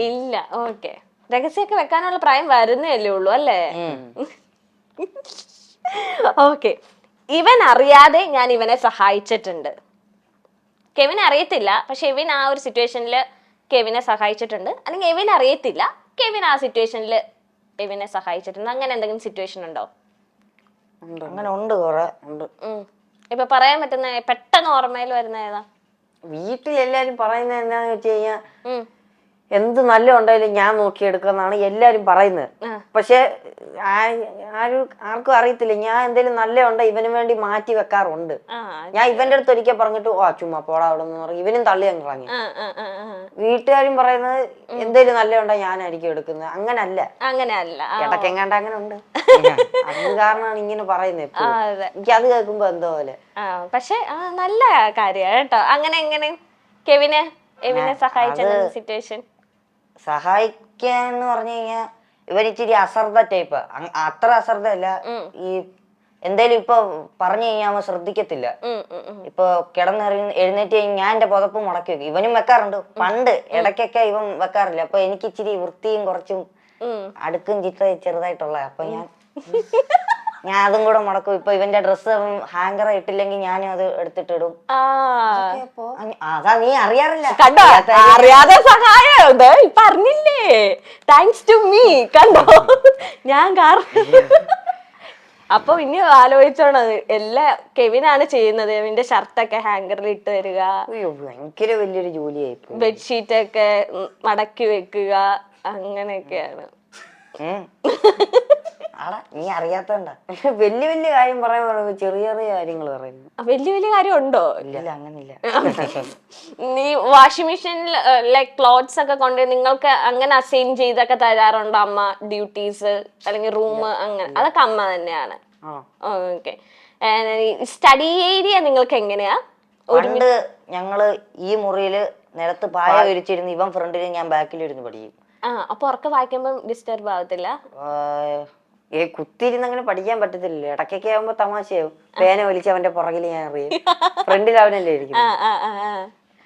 ഇല്ല. ഓക്കെ, രഹസ്യമൊക്കെ വെക്കാനുള്ള പ്രായം വരുന്നേ ഉള്ളൂ അല്ലേ? ഓക്കെ, ഇവൻ അറിയാതെ ഞാൻ ഇവനെ സഹായിച്ചിട്ടുണ്ട്. കെവിൻ അറിയത്തില്ല, പക്ഷെ എവിൻ ആ ഒരു സിറ്റുവേഷനിൽ കെവിനെ സഹായിച്ചിട്ടുണ്ട്. അല്ലെങ്കിൽ എവിൻ അറിയത്തില്ല, കെവിൻ ആ സിറ്റുവേഷനിൽ എവിനെ സഹായിച്ചിട്ടുണ്ട്. അങ്ങനെ എന്തെങ്കിലും സിറ്റുവേഷൻ ഉണ്ടോ? അങ്ങനെ ഉണ്ട്, കുറെ ഉണ്ട്. ഇപ്പൊ പറയാൻ പറ്റുന്ന പെട്ടെന്ന് ഓർമ്മയിൽ വരുന്ന ഏതാ? വീട്ടിൽ എല്ലാരും പറയുന്നത് എന്താന്ന് വെച്ച് കഴിഞ്ഞാ, എന്ത് നല്ല ഉണ്ടായാലും ഞാൻ നോക്കിയെടുക്കുന്നാണ് എല്ലാരും പറയുന്നത്. പക്ഷെ ആർക്കും അറിയത്തില്ല, ഞാൻ എന്തേലും നല്ല ഉണ്ടോ ഇവന് വേണ്ടി മാറ്റി വെക്കാറുണ്ട്. ഞാൻ ഇവന്റെ അടുത്ത് ഒരിക്കൽ പറഞ്ഞിട്ട് ചുമ്മാ പോടാ അവിടെ നിന്ന് പറഞ്ഞു, ഇവനും തള്ളി അങ്ങ് കളഞ്ഞു. വീട്ടുകാരും പറയുന്നത് എന്തേലും നല്ല ഉണ്ടോ ഞാനായിരിക്കും എടുക്കുന്നത്. അങ്ങനല്ല, ഇടയ്ക്കെങ്ങാണ്ട് അങ്ങനെ ഉണ്ട്. അത് കാരണമാണ് ഇങ്ങനെ പറയുന്നത്. എനിക്ക് അത് കേൾക്കുമ്പോ എന്തോ പോലെ. പക്ഷെ നല്ല കാര്യമാണ് കേട്ടോ. എങ്ങനെ കെവിനെ സഹായിച്ച സിറ്റുവേഷൻ? സഹായിക്കാന്ന് പറഞ്ഞു കഴിഞ്ഞാൽ ഇവൻ ഇച്ചിരി അശ്രദ്ധ ടൈപ്പ്. അത്ര അശ്രദ്ധ അല്ല, ഈ എന്തേലും ഇപ്പൊ പറഞ്ഞു കഴിഞ്ഞാൽ അവൻ ശ്രദ്ധിക്കത്തില്ല. ഇപ്പൊ എഴുന്നേറ്റ് കഴിഞ്ഞാൽ ഞാൻ എന്റെ പുതപ്പ് മുടക്കി വെക്കും. ഇവനും വെക്കാറുണ്ട് പണ്ട്, ഇടയ്ക്കൊക്കെ ഇവൻ വെക്കാറില്ല. അപ്പൊ എനിക്ക് ഇച്ചിരി വൃത്തിയും കുറച്ചും അടുക്കും ചിട്ട ചെറുതായിട്ടുള്ള. അപ്പൊ ഞാൻ അതും കൂടെ മുടക്കും. ഇപ്പൊ ഇവന്റെ ഡ്രസ്സ് ഹാങ്കർ ഇട്ടില്ലെങ്കിൽ ഞാനും അത് എടുത്തിട്ടിടും. അതാ നീ അറിയാറില്ല. കണ്ടോ, അറിയാതെ സഹായം പറഞ്ഞില്ലേ, താങ്ക്സ് ടു മീ. കണ്ടോ, ഞാൻ അപ്പൊ ഇനി ആലോചിച്ചോണം, എല്ലാ കെവിനാണ് ചെയ്യുന്നത്. കെവിന്റെ ഷർട്ടൊക്കെ ഹാങ്കറിൽ ഇട്ട് തരിക, ഭയങ്കര വലിയൊരു ജോലിയായി. ബെഡ്ഷീറ്റ് ഒക്കെ മടക്കി വെക്കുക, അങ്ങനെയൊക്കെയാണ്. നീ അറിയാത്തോണ്ട വലിയ വലിയ കാര്യം പറയാൻ ചെറിയ ചെറിയ കാര്യങ്ങൾ പറയുന്നു. വലിയ കാര്യം ഉണ്ടോ? ഇല്ല, അങ്ങനില്ല. നീ വാഷിംഗ് മെഷീനിൽ ലൈക് ക്ലോത്ത്സ് ഒക്കെ കൊണ്ട് നിങ്ങൾക്ക് അങ്ങനെ അസൈൻ ചെയ്തൊക്കെ തരാറുണ്ടോ അമ്മ? ഡ്യൂട്ടീസ് അല്ലെങ്കിൽ റൂം അങ്ങനെ, അതൊക്കെ അമ്മ തന്നെയാണ്. ഓക്കെ, സ്റ്റഡി ഏരിയ നിങ്ങൾക്ക് എങ്ങനെയാ? പണ്ട് ഞങ്ങള് ഈ മുറിയില് നിലത്ത് പായ വിരിച്ചിരുന്നു, ഇവൻ ഫ്രണ്ടില് ഞാൻ ബാക്കിലിരുന്ന് പഠിക്കും. അപ്പൊ ഉറക്കെ വായിക്കുമ്പോ ഡിസ്റ്റർബ് ആവത്തില്ല? കുത്തിയിരുന്ന് അങ്ങനെ പഠിക്കാൻ പറ്റത്തില്ല. ഇടയ്ക്കൊക്കെ ആവുമ്പോ തമാശയാവും. പേന വലിച്ച് അവന്റെ പുറകിൽ ഞാൻ അറിയും, ഫ്രണ്ടിൽ അവനല്ലേ ഇരിക്കുന്നത്.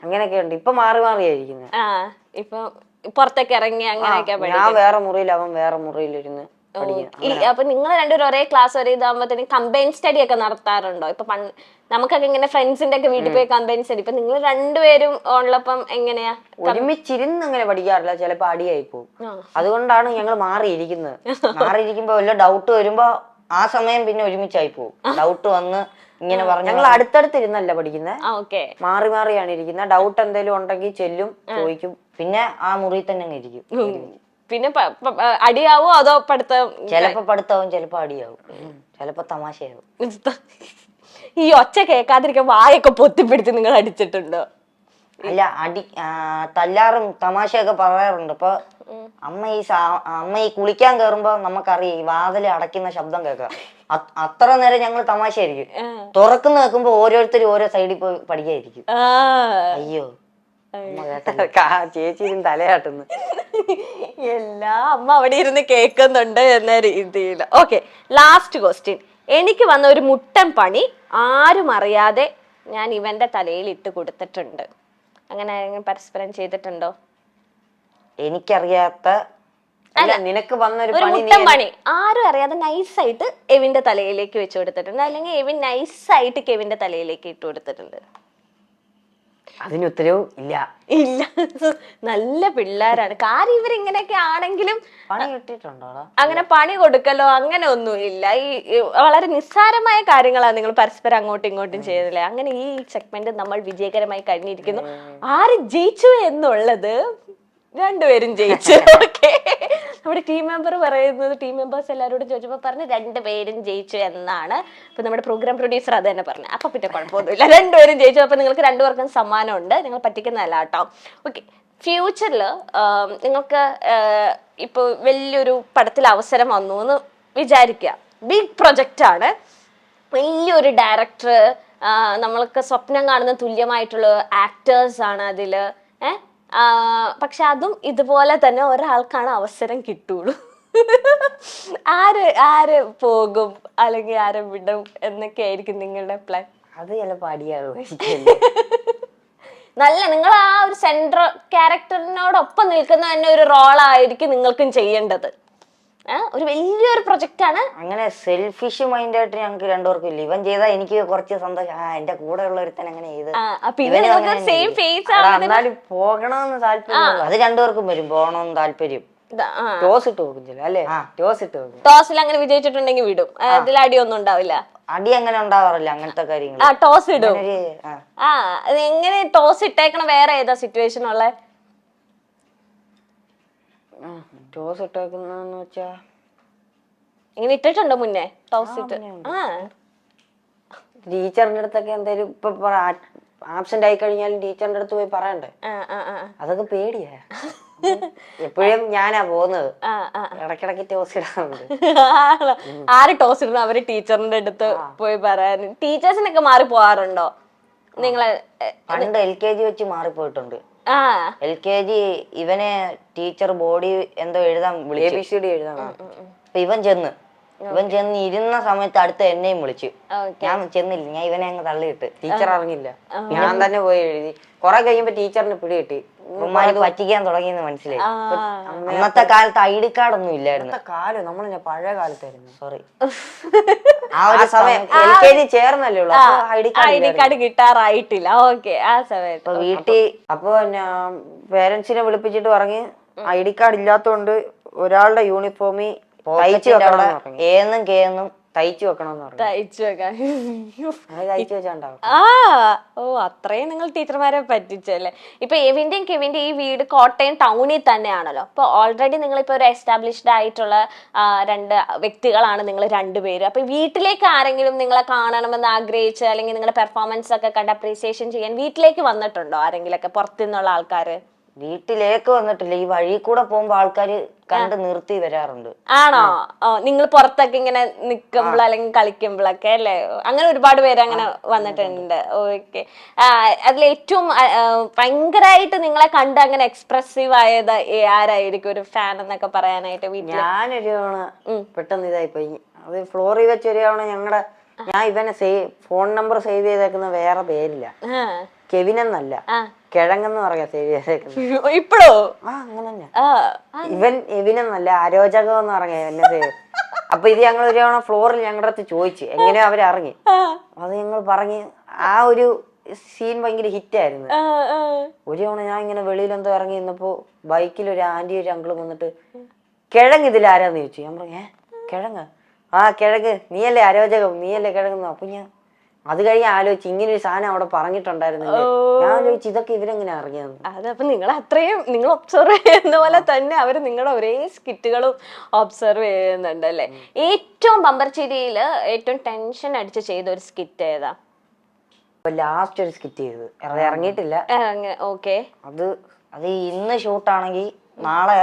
അങ്ങനെയൊക്കെ ഉണ്ട്. ഇപ്പൊ മാറിയായിരിക്കുന്നത്. ഇപ്പൊ പുറത്തേക്ക് ഇറങ്ങി അങ്ങനെയൊക്കെ ഞാൻ വേറെ മുറിയിൽ, അവൻ വേറെ മുറിയിലിരുന്ന്. അപ്പൊ നിങ്ങൾ രണ്ടുപേരും ഒരേ ക്ലാസ് ഒരേ ഇതാകുമ്പോഴത്തേന് കമ്പൈൻ സ്റ്റഡി ഒക്കെ നടത്താറുണ്ടോ? ഇപ്പൊ നമുക്കൊക്കെ ഇങ്ങനെ ഫ്രണ്ട്സിന്റെ ഒക്കെ വീട്ടിൽ പോയി കമ്പൈൻ സ്റ്റഡി. ഇപ്പൊ നിങ്ങൾ രണ്ടുപേരും ഉള്ളപ്പം എങ്ങനെയാ? ഒരുമിച്ചിരുന്ന് അങ്ങനെ പഠിക്കാറില്ല, ചിലപ്പോ അടിയായി പോകും. അതുകൊണ്ടാണ് ഞങ്ങൾ മാറിയിരിക്കുന്നത്. മാറിയിരിക്കുമ്പോ വല്ല ഡൗട്ട് വരുമ്പോ ആ സമയം പിന്നെ ഒരുമിച്ചായി പോകും. ഡൗട്ട് വന്ന് ഇങ്ങനെ പറഞ്ഞു. ഞങ്ങൾ അടുത്തടുത്തിരുന്നല്ല പഠിക്കുന്നത്, മാറിയാണ് ഇരിക്കുന്നത്. ഡൗട്ട് എന്തെങ്കിലും ഉണ്ടെങ്കിൽ ചെല്ലും, ചോദിക്കും, പിന്നെ ആ മുറിയിൽ തന്നെ അങ്ങ് ഇരിക്കും. പിന്നെ അടിയാവോ അതോ പഠിത്തം? ചിലപ്പോ പഠിത്തവും, ചിലപ്പോ അടിയാവും, ചിലപ്പോ തമാശയാവും. ഈ ഒച്ച കേൾക്കാതിരിക്കാൻ വായൊക്കെ പൊത്തിപ്പിടിച്ച് നിങ്ങൾ അടിച്ചിട്ടുണ്ടോ? അല്ല തല്ലാറും തമാശയൊക്കെ പറയാറുണ്ട്. അപ്പൊ അമ്മ ഈ കുളിക്കാൻ കേറുമ്പോ നമുക്കറിയാം ഈ വാതില് അടയ്ക്കുന്ന ശബ്ദം കേൾക്കാം. അത്ര നേരം ഞങ്ങൾ തമാശയായിരിക്കും. തുറക്കുന്ന കേൾക്കുമ്പോ ഓരോരുത്തരും ഓരോ സൈഡിൽ പോയി പഠിക്കായിരിക്കും. അയ്യോ ചേച്ചി തലയാട്ടുന്നു. എല്ലാ അമ്മ അവിടെ ഇരുന്ന് കേൾക്കുന്നുണ്ട് എന്ന രീതിയിൽ. Okay, last question. എനിക്ക് വന്ന ഒരു മുട്ടൻ പണി ആരും അറിയാതെ ഞാൻ ഇവന്റെ തലയിൽ ഇട്ട് കൊടുത്തിട്ടുണ്ട്. അങ്ങനെ ആരെങ്കിലും പരസ്പരം ചെയ്തിട്ടുണ്ടോ? എനിക്കറിയാത്ത നിനക്ക് വന്നൊരു മുട്ടൻ പണി ആരും അറിയാതെ നൈസായിട്ട് എവിന്റെ തലയിലേക്ക് വെച്ച് കൊടുത്തിട്ടുണ്ട്, അല്ലെങ്കിൽ എവിൻ നൈസായിട്ട് കെവിന്റെ തലയിലേക്ക് ഇട്ട് കൊടുത്തിട്ടുണ്ട്. അതിന് ഉത്തരവും ഇല്ല. ഇല്ല, നല്ല പിള്ളേരാണ്. കാര്യം ഇവരിങ്ങനെയൊക്കെ ആണെങ്കിലും പണി കിട്ടിയിട്ടുണ്ടോ? അങ്ങനെ പണി കൊടുക്കലോ അങ്ങനെ ഒന്നും ഇല്ല. ഈ വളരെ നിസ്സാരമായ കാര്യങ്ങളാണ് നിങ്ങൾ പരസ്പരം അങ്ങോട്ടും ഇങ്ങോട്ടും ചെയ്തില്ലേ. അങ്ങനെ ഈ സെഗ്മെന്റ് നമ്മൾ വിജയകരമായി കഴിഞ്ഞിരിക്കുന്നു. ആര് ജയിച്ചു എന്നുള്ളത് രണ്ടുപേരും ജയിച്ചു. ഓക്കെ, നമ്മുടെ ടീം മെമ്പർ പറയുന്നത്, ടീം മെമ്പേഴ്സ് എല്ലാവരോടും ചോദിച്ചപ്പോൾ പറഞ്ഞു രണ്ടുപേരും ജയിച്ചു എന്നാണ്. അപ്പൊ നമ്മുടെ പ്രോഗ്രാം പ്രൊഡ്യൂസർ അത് തന്നെ പറഞ്ഞു. അപ്പൊ പിന്നെ കുഴപ്പമൊന്നുമില്ല, രണ്ടുപേരും ജയിച്ചു. അപ്പൊ നിങ്ങൾക്ക് രണ്ടുപേർക്കും സമ്മാനമുണ്ട്. നിങ്ങൾ പറ്റിക്കുന്നതല്ല കേട്ടോ. ഓക്കെ, ഫ്യൂച്ചറിൽ നിങ്ങൾക്ക് ഇപ്പൊ വലിയൊരു പടത്തിൽ അവസരം വന്നു എന്ന് വിചാരിക്കുക. ബിഗ് പ്രൊജക്റ്റ് ആണ്, വലിയൊരു ഡയറക്ടർ, നമ്മൾക്ക് സ്വപ്നം കാണുന്ന തുല്യമായിട്ടുള്ള ആക്ടേഴ്സ് ആണ് അതില്. പക്ഷെ അതും ഇതുപോലെ തന്നെ ഒരാൾക്കാണ് അവസരം കിട്ടുള്ളൂ. ആര് പോകും അല്ലെങ്കിൽ ആരെ വിടും എന്നൊക്കെ ആയിരിക്കും നിങ്ങളുടെ പ്ലാൻ? അത് ചിലപ്പോ അടിയാകും. നല്ല നിങ്ങൾ ആ ഒരു സെൻട്രൽ ക്യാരക്ടറിനോടൊപ്പം നിൽക്കുന്ന തന്നെ ഒരു റോളായിരിക്കും നിങ്ങൾക്കും ചെയ്യേണ്ടത്. ഒരു വലിയൊരു പ്രൊജക്റ്റ് ആണ്. അങ്ങനെ സെൽഫിഷ് മൈൻഡ് ആയിട്ട് ഞങ്ങൾക്ക് രണ്ടുപേർക്കും ഇല്ല. ഇവൻ ചെയ്താൽ എനിക്ക് കുറച്ച് സന്തോഷം, എന്റെ കൂടെ ഉള്ള ഒരുത്തൻ അങ്ങനെ ചെയ്ത് എന്നാലും പോകണമെന്ന് താല്പര്യം. അത് രണ്ടുപേർക്കും വരും, പോകണമെന്ന് താല്പര്യം. ടോസ് ഇട്ട് നോക്കും അല്ലേ? ടോസ് ഇട്ട് നോക്കും. ടോസിൽ അങ്ങനെ വിജയിച്ചിട്ടുണ്ടെങ്കിൽ വിടും, അതിൽ അടിയൊന്നും ഉണ്ടാവില്ല. അടി അങ്ങനെ ഉണ്ടാവാറില്ല അങ്ങനത്തെ കാര്യങ്ങൾ. ടോസ് ഇടും. എങ്ങനെ ടോസ് ഇട്ടേക്കണ? വേറെ ഏതാ സിറ്റുവേഷൻ ഉള്ള ടോസ് ഇട്ടേക്കുന്ന വെച്ചാ ഇങ്ങനെ ഇട്ടിട്ടുണ്ടോ മുന്നേ ടോസ് ഇട്ട്? ടീച്ചറിന്റെ അടുത്തൊക്കെ എന്തായാലും ഇപ്പൊ ആബ്സെന്റ് ആയി കഴിഞ്ഞാലും ടീച്ചറിന്റെ അടുത്ത് പോയി പറയണ്ടേ, അതൊക്കെ പേടിയാ. എപ്പോഴും ഞാനാ പോകുന്നത്, ഇടക്കിടക്ക് ടോസ് ഇടാറുണ്ട്. ആര് ടോസ് ഇടുന്നു അവര് ടീച്ചറിന്റെ അടുത്ത് പോയി പറയാൻ. ടീച്ചേഴ്സിനൊക്കെ മാറി പോവാറുണ്ടോ നിങ്ങളെ? പണ്ട് LKG വെച്ച് മാറിപ്പോയിട്ടുണ്ട്. LKG ഇവനെ ടീച്ചർ ബോഡി എന്തോ എഴുതാൻ വിളിച്ചു, ABCD എഴുതാൻ. അപ്പൊ ഇവൻ ചെന്ന് ഇരുന്ന സമയത്ത് അടുത്ത എന്നെയും വിളിച്ചു. ഞാൻ ചെന്നില്ല, ഞാൻ ഇവനെ അങ്ങ് തള്ളിയിട്ട്. ടീച്ചർ അറിഞ്ഞില്ല, ഞാൻ തന്നെ പോയി എഴുതി. കുറെ കഴിയുമ്പോ ടീച്ചറിന് പിടി കിട്ടി, പറ്റിക്കാൻ തുടങ്ങിയെന്ന് മനസ്സിലായി. അന്നത്തെ കാലത്ത് ID കാർഡ് ഒന്നും ഇല്ലായിരുന്നു. കാലം നമ്മളെ പഴയ കാലത്തായിരുന്നു. സോറി, ആ ഒരു സമയം LKG ചേർന്നല്ലേ ഉള്ളൂ, ID കാർഡ് കിട്ടാറായിട്ടില്ല. ഓക്കെ, ആ സമയത്ത് വീട്ടിൽ അപ്പൊ പേരൻസിനെ വിളിപ്പിച്ചിട്ട് പറഞ്ഞ് ID കാർഡ് ഇല്ലാത്തോണ്ട് ഒരാളുടെ യൂണിഫോമിൽ ഏന്നും കേന്നും തയ്ച്ചു വെക്കണമെന്ന് പറഞ്ഞു. തയ്ച്ചു വെക്കാൻ വെച്ചാണ്ടാവും. അത്രയും നിങ്ങൾ ടീച്ചർമാരെ പറ്റിച്ചല്ലേ. ഇപ്പൊ എവിന്റെയും കെവിന്റെയും ഈ വീട് കോട്ടയം ടൗണിൽ തന്നെയാണല്ലോ. അപ്പൊ ഓൾറെഡി നിങ്ങളിപ്പോ ഒരു എസ്റ്റാബ്ലിഷ്ഡ് ആയിട്ടുള്ള രണ്ട് വ്യക്തികളാണ് നിങ്ങൾ രണ്ടുപേരും. അപ്പൊ വീട്ടിലേക്ക് ആരെങ്കിലും നിങ്ങളെ കാണണമെന്ന് ആഗ്രഹിച്ച് അല്ലെങ്കിൽ നിങ്ങളുടെ പെർഫോമൻസ് ഒക്കെ കണ്ട് അപ്രീസിയേഷൻ ചെയ്യാൻ വീട്ടിലേക്ക് വന്നിട്ടുണ്ടോ ആരെങ്കിലും ഒക്കെ പുറത്തുനിന്നുള്ള ആൾക്കാര്? വീട്ടിലേക്ക് വന്നിട്ടില്ല, ഈ വഴി കൂടെ പോകുമ്പോ ആൾക്കാര് കണ്ട് നിർത്തി വരാറുണ്ട്. ആണോ? നിങ്ങൾ പുറത്തൊക്കെ ഇങ്ങനെ നിക്കുമ്പോൾ അല്ലെങ്കിൽ കളിക്കുമ്പോഴൊക്കെ അല്ലേ? അങ്ങനെ ഒരുപാട് പേര് അങ്ങനെ വന്നിട്ടുണ്ട്. ഓക്കെ, അതിലേറ്റവും ഭയങ്കരമായിട്ട് നിങ്ങളെ കണ്ട് അങ്ങനെ എക്സ്പ്രസീവ് ആയത് ആരായിരിക്കും ഒരു ഫാൻ എന്നൊക്കെ പറയാനായിട്ട്? ഞാനൊരു പെട്ടെന്ന് ഇതായിപ്പോയി, അത് ഫ്ലോറിൽ വെച്ച് ഒരു ഞങ്ങളുടെ ഞാൻ ഇവനെ ഫോൺ നമ്പർ സേവ് ചെയ്തേക്കുന്ന വേറെ പേരില്ല, കെവിൻ എന്നല്ല, കിഴങ്ങെന്ന് പറയാ സേവ് ചെയ്തേക്കുന്നത്. ഇപ്പോഴോ? അങ്ങനെ തന്നെ. ഇവൻ എവിനെന്നല്ല, അരോചകം എന്ന് പറഞ്ഞ എന്നെ സേവ്. അപ്പൊ ഇത് ഞങ്ങൾ ഒരു തവണ ഫ്ലോറിൽ ഞങ്ങളുടെ അടുത്ത് ചോദിച്ചു, എങ്ങനെയോ അവരറിഞ്ഞു. അത് ഞങ്ങൾ പറഞ്ഞ് ആ ഒരു സീൻ ഭയങ്കര ഹിറ്റായിരുന്നു. ഒരു തവണ ഞാൻ ഇങ്ങനെ വെളിയിൽ എന്തോ ഇറങ്ങി നിന്നപ്പോ ബൈക്കിൽ ഒരു ആന്റി ഒരു അങ്കിളും വന്നിട്ട് കിഴങ്ങ് ഇതിലാരാന്ന് ചോദിച്ചു. ഞാൻ പറഞ്ഞു കിഴങ്ങ്? കിഴങ്ങ്, നീയല്ലേ അരോചകം, നീയല്ലേ കിഴങ്ങുന്നു. അപ്പൊ ഞാൻ അത് കഴിഞ്ഞ് ആലോചിച്ച് ഇങ്ങനെ ഒരു സാധനം അവിടെ പറഞ്ഞിട്ടുണ്ടായിരുന്നില്ലേ. ഞാൻ ആലോചിച്ച് ഇതൊക്കെ ഇവരെങ്ങനെ അറിയാന്ന്. അതപ്പൊ നിങ്ങൾ അത്രയും നിങ്ങൾ ഒബ്സർവ് ചെയ്യുന്ന പോലെ തന്നെ അവര് നിങ്ങളുടെ ഒരേ സ്കിറ്റുകളും ഒബ്സർവ് ചെയ്യുന്നുണ്ട് അല്ലേ? ഏറ്റവും ബമ്പർചേരിയില് ഏറ്റവും ടെൻഷൻ അടിച്ച് ചെയ്ത ഒരു സ്കിറ്റ് ഏതാ? ലാസ്റ്റ് ഒരു സ്കിറ്റ് ചെയ്തത് ഇറങ്ങിയിട്ടില്ല. ഓക്കെ. അത് ഇന്ന് ഷൂട്ടാണെങ്കിൽ നാളെ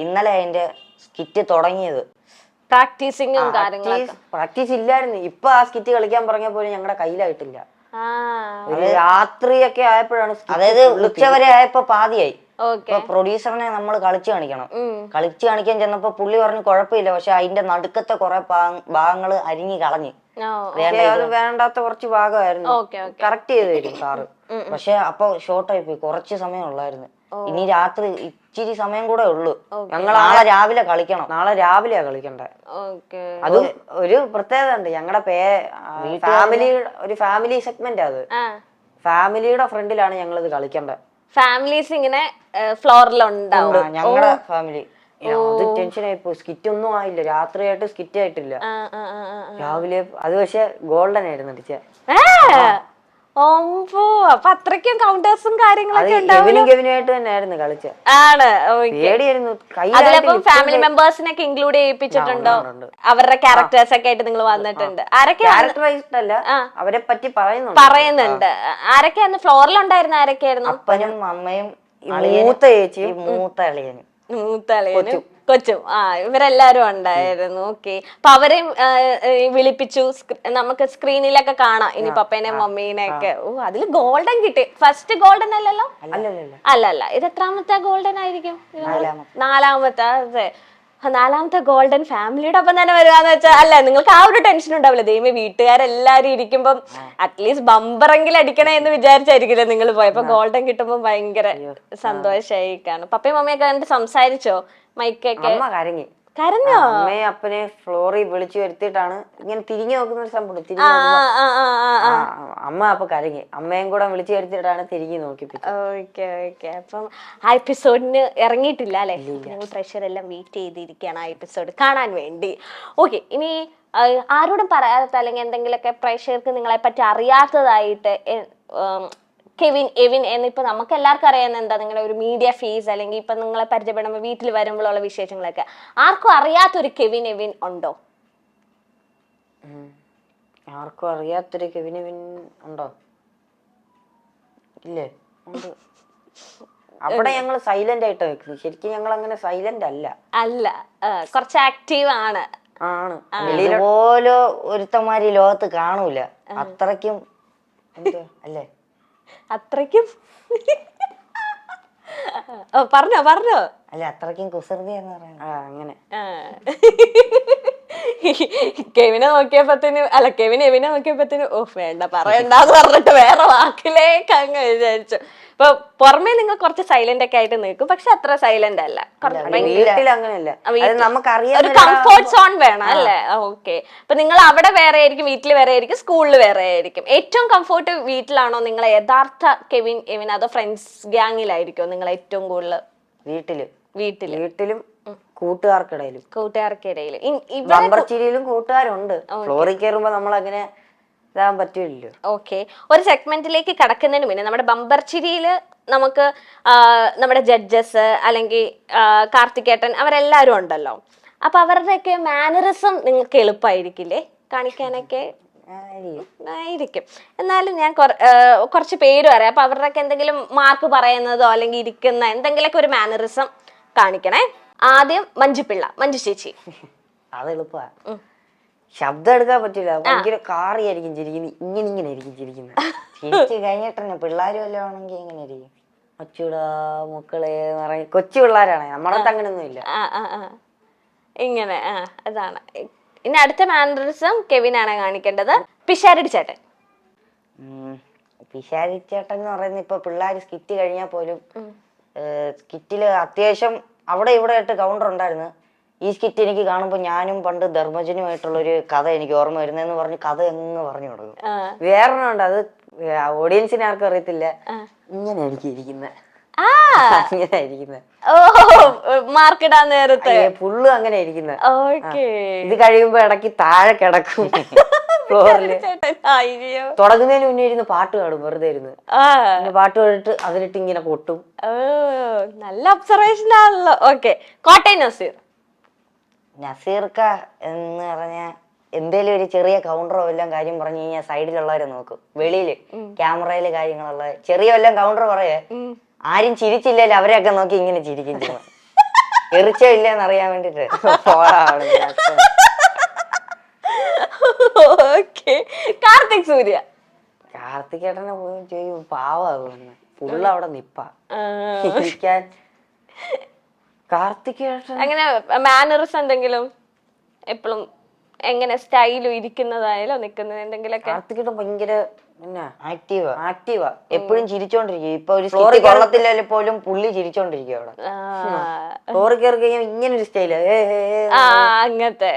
ഇന്നലെ അതിന്റെ സ്കിറ്റ് തുടങ്ങിയത്. പ്രാക്ടീസിങ്ങും കാര്യങ്ങളൊക്കെ. പ്രാക്ടീസ് ഇല്ലായിരുന്നു. ഇപ്പൊ ആ സ്കിറ്റ് കളിക്കാൻ പറഞ്ഞ പോലും ഞങ്ങളുടെ കയ്യിലായിട്ടില്ല. രാത്രിയൊക്കെ ആയപ്പോഴാണ്, അതായത് ഉച്ചവരെ ആയപ്പോ പാതിയായി. പ്രൊഡ്യൂസറിനെ നമ്മൾ കളിച്ചു കാണിക്കണം. കളിച്ചു കാണിക്കാൻ ചെന്നപ്പോ പുള്ളി പറഞ്ഞു കുഴപ്പമില്ല, പക്ഷെ അതിന്റെ നടുക്കത്തെ കുറെ ഭാഗങ്ങൾ അരിഞ്ഞു കളഞ്ഞ്. അത് വേണ്ടാത്ത കുറച്ച് ഭാഗമായിരുന്നു. കറക്റ്റ് ചെയ്ത് തരും സാറ്. പക്ഷെ അപ്പൊ ഷോർട്ടായി പോയി. കുറച്ച് സമയം ഉള്ളായിരുന്നു. ഇനി രാത്രി ഇച്ചിരി സമയം കൂടെ ഉള്ളു. ഞങ്ങൾ നാളെ രാവിലെ കളിക്കണം. നാളെ രാവിലെയാ കളിക്കണ്ടേ. അത് ഒരു പ്രത്യേകത ഉണ്ട്. ഞങ്ങളുടെ ഒരു ഫാമിലി സെഗ്മെന്റ്. അത് ഫാമിലിയുടെ ഫ്രണ്ടിലാണ് ഞങ്ങൾ ഇത് കളിക്കേണ്ടത്. ഫാമിലീസ് ഇങ്ങനെ ഫ്ലോറിലുണ്ടാവും. ഞങ്ങളുടെ ഫാമിലി. അത് ടെൻഷനായി പോയി. സ്കിറ്റ് ഒന്നും ആയില്ല. രാത്രിയായിട്ട് സ്കിറ്റ് ആയിട്ടില്ല. രാവിലെ അത് പക്ഷെ ഗോൾഡൻ ആയിരുന്നു അടിച്ചേ. അപ്പൊ അത്രയ്ക്കും കൗണ്ടേഴ്സും കാര്യങ്ങളൊക്കെ കെവിനുമായിട്ട് തന്നെയായിരുന്നു കളിച്ചത്. ആണ്. പേടിയായിരുന്നു. അതിലപ്പം ഫാമിലി മെമ്പേഴ്സിനൊക്കെ ഇൻക്ലൂഡ് ചെയ്യിപ്പിച്ചിട്ടുണ്ടോ? അവരുടെ ക്യാരക്ടേഴ്സ് ഒക്കെ ആയിട്ട് നിങ്ങൾ വന്നിട്ടുണ്ട്. അവരെ പറ്റി പറയുന്നുണ്ട്. ആരൊക്കെയായിരുന്നു ഫ്ലോറിലുണ്ടായിരുന്ന? ആരൊക്കെയായിരുന്നു? അപ്പനും അമ്മയും മൂത്ത ചേച്ചിയും മൂത്ത അളിയനും കൊച്ചും. ഇവരെല്ലാരും ഉണ്ടായിരുന്നു. ഓക്കെ. അപ്പൊ അവരെയും വിളിപ്പിച്ചു. നമുക്ക് സ്ക്രീനിലൊക്കെ കാണാം ഇനി പപ്പേനെയും മമ്മീനെ ഒക്കെ. അതില് ഗോൾഡൻ കിട്ടി. ഫസ്റ്റ് ഗോൾഡൻ അല്ലല്ലോ? അല്ലല്ല. ഇത് എത്രാമത്തെ ഗോൾഡൻ ആയിരിക്കും? നാലാമത്തെ. അതെ, നാലാമത്തെ ഗോൾഡൻ ഫാമിലിയുടെ ഒപ്പം തന്നെ വരുവാന്ന് വെച്ചാൽ അല്ല, നിങ്ങൾക്ക് ആ ഒരു ടെൻഷൻ ഉണ്ടാവില്ല. ദൈവമേ വീട്ടുകാരെല്ലാരും ഇരിക്കുമ്പം അറ്റ്ലീസ്റ്റ് ബമ്പറെങ്കിലും അടിക്കണേ എന്ന് വിചാരിച്ചായിരിക്കില്ല നിങ്ങൾ പോയപ്പോ. ഗോൾഡൻ കിട്ടുമ്പോ ഭയങ്കര സന്തോഷമായി കാണും. പപ്പയും മമ്മിയൊക്കെ കണ്ടിട്ട് സംസാരിച്ചോ? മൈക്കൊക്കെ കരഞ്ഞോ? അമ്മയെ അപ്പനെ ഫ്ലോറിൽ വിളിച്ചു വരുത്തിയിട്ടാണ് ഇങ്ങനെ തിരിഞ്ഞു നോക്കുന്ന ഒരു സംഭവം. അമ്മ അപ്പൊ കരഞ്ഞു. അമ്മയും കൂടെ വിളിച്ചു വരുത്തിയിട്ടാണ് തിരിഞ്ഞു നോക്കി. ഓക്കെ. അപ്പം ആ എപ്പിസോഡിന് ഇറങ്ങിയിട്ടില്ല അല്ലെ? ഞങ്ങൾ പ്രഷർ എല്ലാം വെയിറ്റ് ചെയ്തിരിക്കുകയാണ് ആ എപ്പിസോഡ് കാണാൻ വേണ്ടി. ഓക്കെ. ഇനി ആരോടും പറയാത്ത അല്ലെങ്കിൽ എന്തെങ്കിലുമൊക്കെ പ്രേക്ഷകർക്ക് നിങ്ങളെ പറ്റി അറിയാത്തതായിട്ട് കെവിൻ, എവിൻ എന്നിപ്പോ നമുക്ക് എല്ലാവർക്കും അറിയാവുന്ന എന്താ, നിങ്ങളുടെ ഒരു മീഡിയ ഫേസ് അല്ലെങ്കിൽ ഇപ്പൊ നിങ്ങളെ പരിചയപ്പെടുമ്പോൾ വീട്ടിൽ വരുമ്പോഴുള്ള വിശേഷങ്ങളൊക്കെ ആർക്കും അറിയാത്തൊരു കെവിൻ, എവിൻ ഉണ്ടോ? ആർക്കും അറിയാത്തൊരു കെവിൻ, എവിൻ ഉണ്ടോ? ഇല്ലേ? അവിടെ ഞങ്ങൾ സൈലന്റ് ആയിട്ട് വെക്കുന്നത്. ശരിക്കും ഞങ്ങൾ അങ്ങനെ സൈലന്റ് അല്ല. കുറച്ച് ആക്റ്റീവ് ആണ്. ഇതുപോലെ ഒരുത്തന്മാര് ലോകത്ത് കാണൂല. അത്രയ്ക്കും അല്ലേ? അത്രയ്ക്കും പറഞ്ഞോ അല്ല, അത്രയ്ക്കും കുസൃതി എന്ന് പറയുന്നത് അങ്ങനെ. കെവിനെ നോക്കിയപ്പത്തിന് അല്ല, കെവിൻ എവിനെ നോക്കിയപ്പത്തിന് വേണ്ട പറയണ്ടെന്ന് പറഞ്ഞിട്ട് വേറെ വാക്കിലേക്ക് അങ്ങ് വിചാരിച്ചു. ഇപ്പൊ പുറമേ നിങ്ങൾ കുറച്ച് സൈലന്റ് ഒക്കെ ആയിട്ട് നിൽക്കും, പക്ഷെ അത്ര സൈലന്റ് അല്ല. ഒരു കംഫോർട്ട് സോൺ വേണം അല്ലേ? ഓക്കെ. അപ്പൊ നിങ്ങൾ അവിടെ വേറെ ആയിരിക്കും, വീട്ടിൽ വേറെ ആയിരിക്കും, സ്കൂളിൽ വേറെ ആയിരിക്കും. ഏറ്റവും കംഫോർട്ട് വീട്ടിലാണോ നിങ്ങളെ യഥാർത്ഥ കെവിൻ, എവിൻ, അതോ ഫ്രണ്ട്സ് ഗ്യാങ്ങിലായിരിക്കോ നിങ്ങൾ ഏറ്റവും കൂടുതൽ? വീട്ടിലും കൂട്ടുകാർക്കിടയിലും ബമ്പർച്ചിരിയിലും കൂട്ടുകാരുണ്ട്. ഫ്ലോറിൽ കയറുമ്പോ നമ്മൾ അങ്ങനെ ഇതാൻ പറ്റില്ലല്ലോ. ഓക്കെ. ഒരു സെഗ്മെന്റിലേക്ക് കടക്കുന്നതിന് മുന്നേ നമ്മുടെ ബമ്പർച്ചിരിയില് നമുക്ക് നമ്മുടെ ജഡ്ജസ് അല്ലെങ്കിൽ കാർത്തികേട്ടൻ അവരെല്ലാരും ഉണ്ടല്ലോ. അപ്പൊ അവരുടെയൊക്കെ മാനറിസം നിങ്ങൾക്ക് എളുപ്പമായിരിക്കില്ലേ കാണിക്കാനൊക്കെ? ആയിരിക്കും. എന്നാലും ഞാൻ കുറച്ച് പേര് പറയാം. അപ്പൊ അവരുടെയൊക്കെ എന്തെങ്കിലും മാർക്ക് പറയുന്നതോ അല്ലെങ്കിൽ ഇരിക്കുന്ന എന്തെങ്കിലുമൊക്കെ ഒരു മാനറിസം കാണിക്കണേ. ആദ്യം മഞ്ജു ചേച്ചി. അത് എളുപ്പ. ശബ്ദം എടുക്കാൻ പറ്റില്ല. ഭയങ്കര കാറിയായിരിക്കും ചിരിക്കുന്നത്. ഇങ്ങനെ ആയിരിക്കും ചിരിക്കുന്നത്. ചിരിച്ചു കഴിഞ്ഞിട്ട് പിള്ളേരും എല്ലാം ആണെങ്കിൽ ഇങ്ങനെ ആയിരിക്കും. അച്ചൂടാ മക്കളെ പറയും. കൊച്ചു പിള്ളേരാണ്. നമ്മളടുത്ത് അങ്ങനെയൊന്നും ഇല്ല. ഇങ്ങനെ അതാണ്. ഇനി അടുത്ത മാനറിസം കെവിനാണ് കാണിക്കേണ്ടത്. പിഷാരടി ചേട്ടൻ. പിഷാരടി ചേട്ടൻ എന്ന് പറയുന്നത് ഇപ്പൊ പിള്ളേര് സ്കിറ്റ് കഴിഞ്ഞാൽ പോലും സ്കിറ്റില് അത്യാവശ്യം അവിടെ ഇവിടെ ആയിട്ട് കൗണ്ടർ ഉണ്ടായിരുന്നു. ഈ സ്കിറ്റ് എനിക്ക് കാണുമ്പോൾ ഞാനും പണ്ട് ധർമ്മജനുമായിട്ടുള്ളൊരു കഥ എനിക്ക് ഓർമ്മ വരുന്നതെന്ന് പറഞ്ഞ് കഥ എങ്ങ് പറഞ്ഞു കൊടുക്കും. വേറൊന്നും ഉണ്ട്. അത് ഓഡിയൻസിന് ആർക്കും അറിയത്തില്ല. ഇങ്ങനെ ആയിരിക്കും ഇരിക്കുന്നത്. മാർക്കിടാൻ നേരത്തെ ഫുള്ള് അങ്ങനെ ഇരിക്കുന്നത്. ഇത് കഴിയുമ്പോ ഇടയ്ക്ക് താഴെ കിടക്കും ഫ്ലോറില്. തുടങ്ങുന്നതിന് മുന്നേ ഇരുന്ന് പാട്ട് പാടും. വെറുതെ ഇരുന്ന് പാട്ട് പാടിട്ട് അതിലിട്ട് ഇങ്ങനെ കൊട്ടും. നല്ല ഒബ്സർവേഷൻ ആണല്ലോ. ഓക്കെ. കോട്ടയം നസീർക്ക എന്ന് പറഞ്ഞ എന്തേലും ഒരു ചെറിയ കൗണ്ടറോ എല്ലാം കാര്യം പറഞ്ഞു കഴിഞ്ഞാൽ സൈഡിലുള്ളവരെ നോക്കും. വെളിയില് ക്യാമറയില് കാര്യങ്ങളുള്ള ചെറിയ വല്ലതും കൗണ്ടർ പറയേ ആരും ചിരിച്ചില്ലല്ലോ അവരെയൊക്കെ നോക്കി ഇങ്ങനെ ചിരിക്കും. എറിച്ചോ ഇല്ലെന്ന് അറിയാൻ വേണ്ടിട്ട് കാർത്തിക് സൂര്യ. കാർത്തികേട്ടനെ പോയി ചെയ്യും പാവാന്ന് ഫുള്ള് അവിടെ നിപ്പാ ഇരിക്കാൻ. കാർത്തികേട്ടൻ അങ്ങനെ മാനറിസ് എന്തെങ്കിലും എപ്പോഴും എങ്ങനെ സ്റ്റൈലും ഇരിക്കുന്നതായാലോ നിക്കുന്നത് എന്തെങ്കിലുമൊക്കെ? കാർത്തികേട്ടൻ ഭയങ്കര ആക്റ്റീവാ എപ്പോഴും ചിരിച്ചോണ്ടിരിക്കും. ഇപ്പൊ ഒരു ഫ്ലോറിൽ കൊള്ളത്തില്ലാലും പോലും പുള്ളി ചിരിച്ചോണ്ടിരിക്കും അവിടെ. ഫ്ലോറിൽ കയറി കഴിഞ്ഞാൽ ഇങ്ങനെ ഒരു സ്റ്റൈല് അങ്ങനത്തെ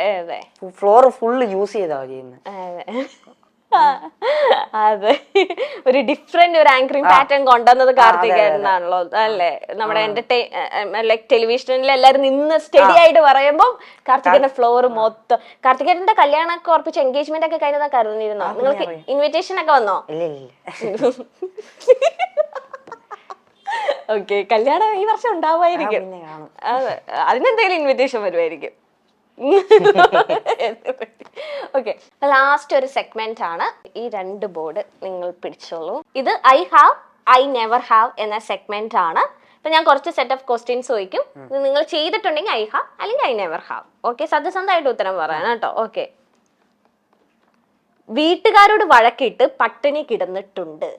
ഫ്ലോർ ഫുള്ള് യൂസ് ചെയ്താ ചെയ്യുന്നത്. അതെ, ഒരു ഡിഫറെന്റ് ഒരു ആങ്കറിംഗ് പാറ്റേൺ കൊണ്ടുവന്നത് കാർത്തികേട്ടനാണല്ലോ അല്ലേ? നമ്മുടെ ലൈക് ടെലിവിഷനിൽ എല്ലാരും നിന്ന് സ്റ്റഡി ആയിട്ട് പറയുമ്പോൾ കാർത്തികേട്ടന്റെ ഫ്ലോർ മൊത്തം. കാർത്തികേട്ടന്റെ കല്യാണമൊക്കെ ഉറപ്പിച്ച് എൻഗേജ്മെന്റ് ഒക്കെ കഴിഞ്ഞതൊക്കെ അറിഞ്ഞിരുന്നോ? നിങ്ങൾക്ക് ഇൻവിറ്റേഷൻ ഒക്കെ വന്നോ? ഓക്കെ, കല്യാണം ഈ വർഷം ഉണ്ടാവുമായിരിക്കും. അതെ, അതിനെന്തെങ്കിലും ഇൻവിറ്റേഷൻ വരുമായിരിക്കും. ഓക്കെ, ലാസ്റ്റ് ഒരു സെഗ്മെന്റ് ആണ്. ഈ 2 ബോർഡ് നിങ്ങൾ പിടിച്ചോളൂ. ഇത് I have, I never have എന്ന സെഗ്മെന്റ് ആണ്. അപ്പൊ ഞാൻ കുറച്ച് സെറ്റ് ഓഫ് ക്വസ്റ്റ്യൻസ് ചോദിക്കും. ഇത് നിങ്ങൾ ചെയ്തിട്ടുണ്ടെങ്കിൽ ഐ ഹാവ് അല്ലെങ്കിൽ ഐ നെവർ ഹാവ്. ഓക്കെ, സത്യസന്ധമായിട്ട് ഉത്തരം പറയാൻ കേട്ടോ. ഓക്കെ, വീട്ടുകാരോട് വഴക്കിട്ട് പട്ടിണി കിടന്നിട്ടുണ്ട്.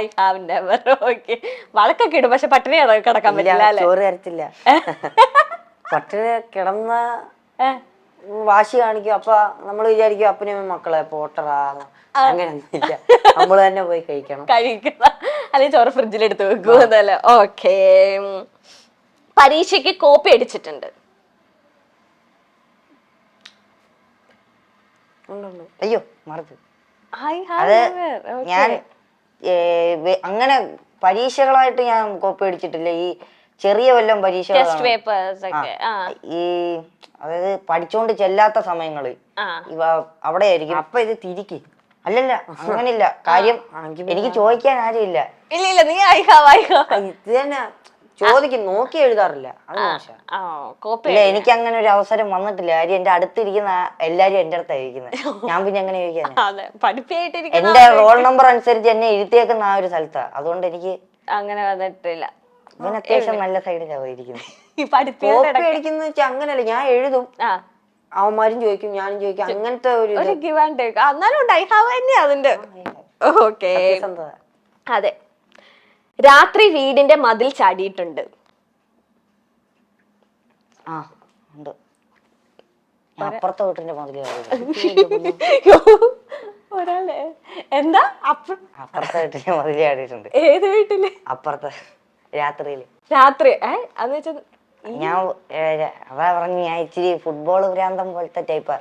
I have never. ഓക്കെ, വഴക്കൊക്കെ ഇടും പക്ഷെ പട്ടിണി കിടക്കാൻ പറ്റില്ല. ചോറ് തരത്തില്ല. പട്ടിണി കിടന്ന വാശി കാണിക്കും. അപ്പൊ നമ്മൾ വിചാരിക്കും അപ്പനും മക്കളെ പോട്ടറാ, അങ്ങനെയൊന്നുമില്ല, നമ്മള് തന്നെ പോയി കഴിക്കണം. അല്ലെങ്കിൽ ചോറ് ഫ്രിഡ്ജിൽ എടുത്ത് വെക്കുന്നല്ലേ. ഓക്കെ, പരീക്ഷയ്ക്ക് കോപ്പി അടിച്ചിട്ടുണ്ട്. അയ്യോ മറന്നു. അത് ഞാൻ അങ്ങനെ പരീക്ഷകളായിട്ട് ഞാൻ കോപ്പി അടിച്ചിട്ടില്ല. ഈ ചെറിയ വല്ലതും പരീക്ഷകൾ ഈ അതായത് പഠിച്ചോണ്ട് ചെല്ലാത്ത സമയങ്ങളിൽ അവിടെ ആയിരിക്കും. അപ്പൊ ഇത് തിരിക്ക്. അല്ലല്ല, അങ്ങനില്ല. കാര്യം എനിക്ക് ചോദിക്കാൻ ആരും ഇല്ല. ഇത് തന്നെ ചോദിക്കും, നോക്കി എഴുതാറില്ല. എനിക്ക് അങ്ങനെ ഒരു അവസരം വന്നിട്ടില്ല. കാര്യം എന്റെ അടുത്തിരിക്കുന്ന എല്ലാരും എന്റെ അടുത്തായിരിക്കുന്നത്. ഞാൻ പിന്നെ എങ്ങനെ ചോദിക്കാൻ? എന്റെ റോൾ നമ്പർ അനുസരിച്ച് എന്നെ ഇരുത്തിയേക്കുന്ന ആ ഒരു സ്ഥലത്താ. അതുകൊണ്ട് എനിക്ക് അങ്ങനെ വന്നിട്ടില്ല. ഇവൻ അത്യാവശ്യം നല്ല സൈഡിലാണ് പോയിരിക്കുന്നത്. അടിക്കുന്ന വെച്ചാൽ അങ്ങനല്ല, ഞാൻ എഴുതും, അവന്മാരും ചോദിക്കും, ഞാനും ചോദിക്കും, അങ്ങനത്തെ ഒരു അതെ. രാത്രി വീടിന്റെ മതിൽ ചാടിയിട്ടുണ്ട്. അപ്പുറത്തെ വീട്ടിന്റെ മതിൽ ഒരാളെ എന്താ അപ്പുറത്തെ വീട്ടിന്റെ മതിൽ ചാടിയിട്ടുണ്ട്. ഏത് വീട്ടില്? അപ്പുറത്തെ രാത്രിയില്. രാത്രി എന്ന് വെച്ചാൽ ഞാൻ അതാ പറഞ്ഞു, ഞാൻ ഇച്ചിരി ഫുട്ബോൾ ഭ്രാന്തം പോലത്തെ ടൈപ്പാ.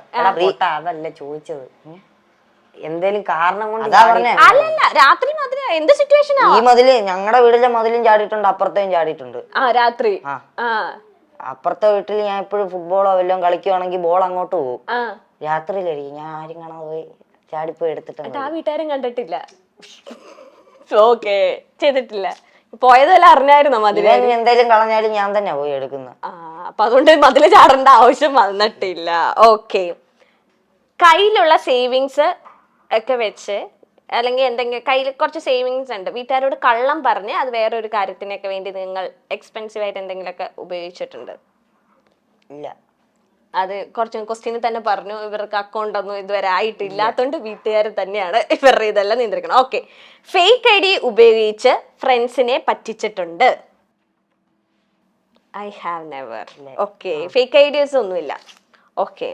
അതല്ല ചോദിച്ചത്, എന്തേലും കാരണം കൊണ്ട് രാത്രി എന്ത് സിറ്റുവേഷനാ? ഈ മതില് ഞങ്ങളുടെ വീട്ടിലെ മതിലും ചാടിയിട്ടുണ്ട്, അപ്പുറത്തേയും ചാടിയിട്ടുണ്ട്. രാത്രി അപ്പുറത്തെ വീട്ടിൽ ഞാൻ എപ്പോഴും ഫുട്ബോളോ വല്ലതും കളിക്കുവാണെങ്കിൽ ബോൾ അങ്ങോട്ട് പോകും. രാത്രിയിലായിരിക്കും, ഞാൻ ആരും കാണാതെ പോയി ചാടിപ്പോയി എടുത്തിട്ടുണ്ട്. ആ വീട്ടുകാരും കണ്ടിട്ടില്ല. ഓക്കെ, ചെയ്തിട്ടില്ല. പോയതെല്ലാം അറിഞ്ഞായിരുന്നോ മതില്? എന്തേലും കളഞ്ഞാലും ഞാൻ തന്നെ പോയി എടുക്കുന്നത്. അപ്പൊ അതുകൊണ്ട് മതില് ചാടേണ്ട ആവശ്യം വന്നിട്ടില്ല. ഓക്കെ, കയ്യിലുള്ള സേവിങ്സ് ഒക്കെ വെച്ച് അല്ലെങ്കിൽ എന്തെങ്കിലും കയ്യിൽ കുറച്ച് സേവിങ്സ് ഉണ്ട്, വീട്ടുകാരോട് കള്ളം പറഞ്ഞ് അത് വേറൊരു കാര്യത്തിനൊക്കെ വേണ്ടി നിങ്ങൾ എക്സ്പെൻസീവ് ആയിട്ട് എന്തെങ്കിലുമൊക്കെ ഉപയോഗിച്ചിട്ടുണ്ട്? ഇല്ല. അത് കുറച്ച് ക്വസ്റ്റ്യനിൽ തന്നെ പറഞ്ഞു, ഇവർക്ക് അക്കൗണ്ട് ഒന്നും ഇതുവരെ ആയിട്ടില്ലാത്തോണ്ട് വീട്ടുകാർ തന്നെയാണ് ഇവരുടെ ഇതെല്ലാം നിയന്ത്രിക്കണം. ഓക്കെ, ഫേക്ക് ഐ ഡി ഉപയോഗിച്ച് ഫ്രണ്ട്സിനെ പറ്റിച്ചിട്ടുണ്ട്. I have never. Okay, fake ideas ഒന്നുമില്ല. ഓക്കെ,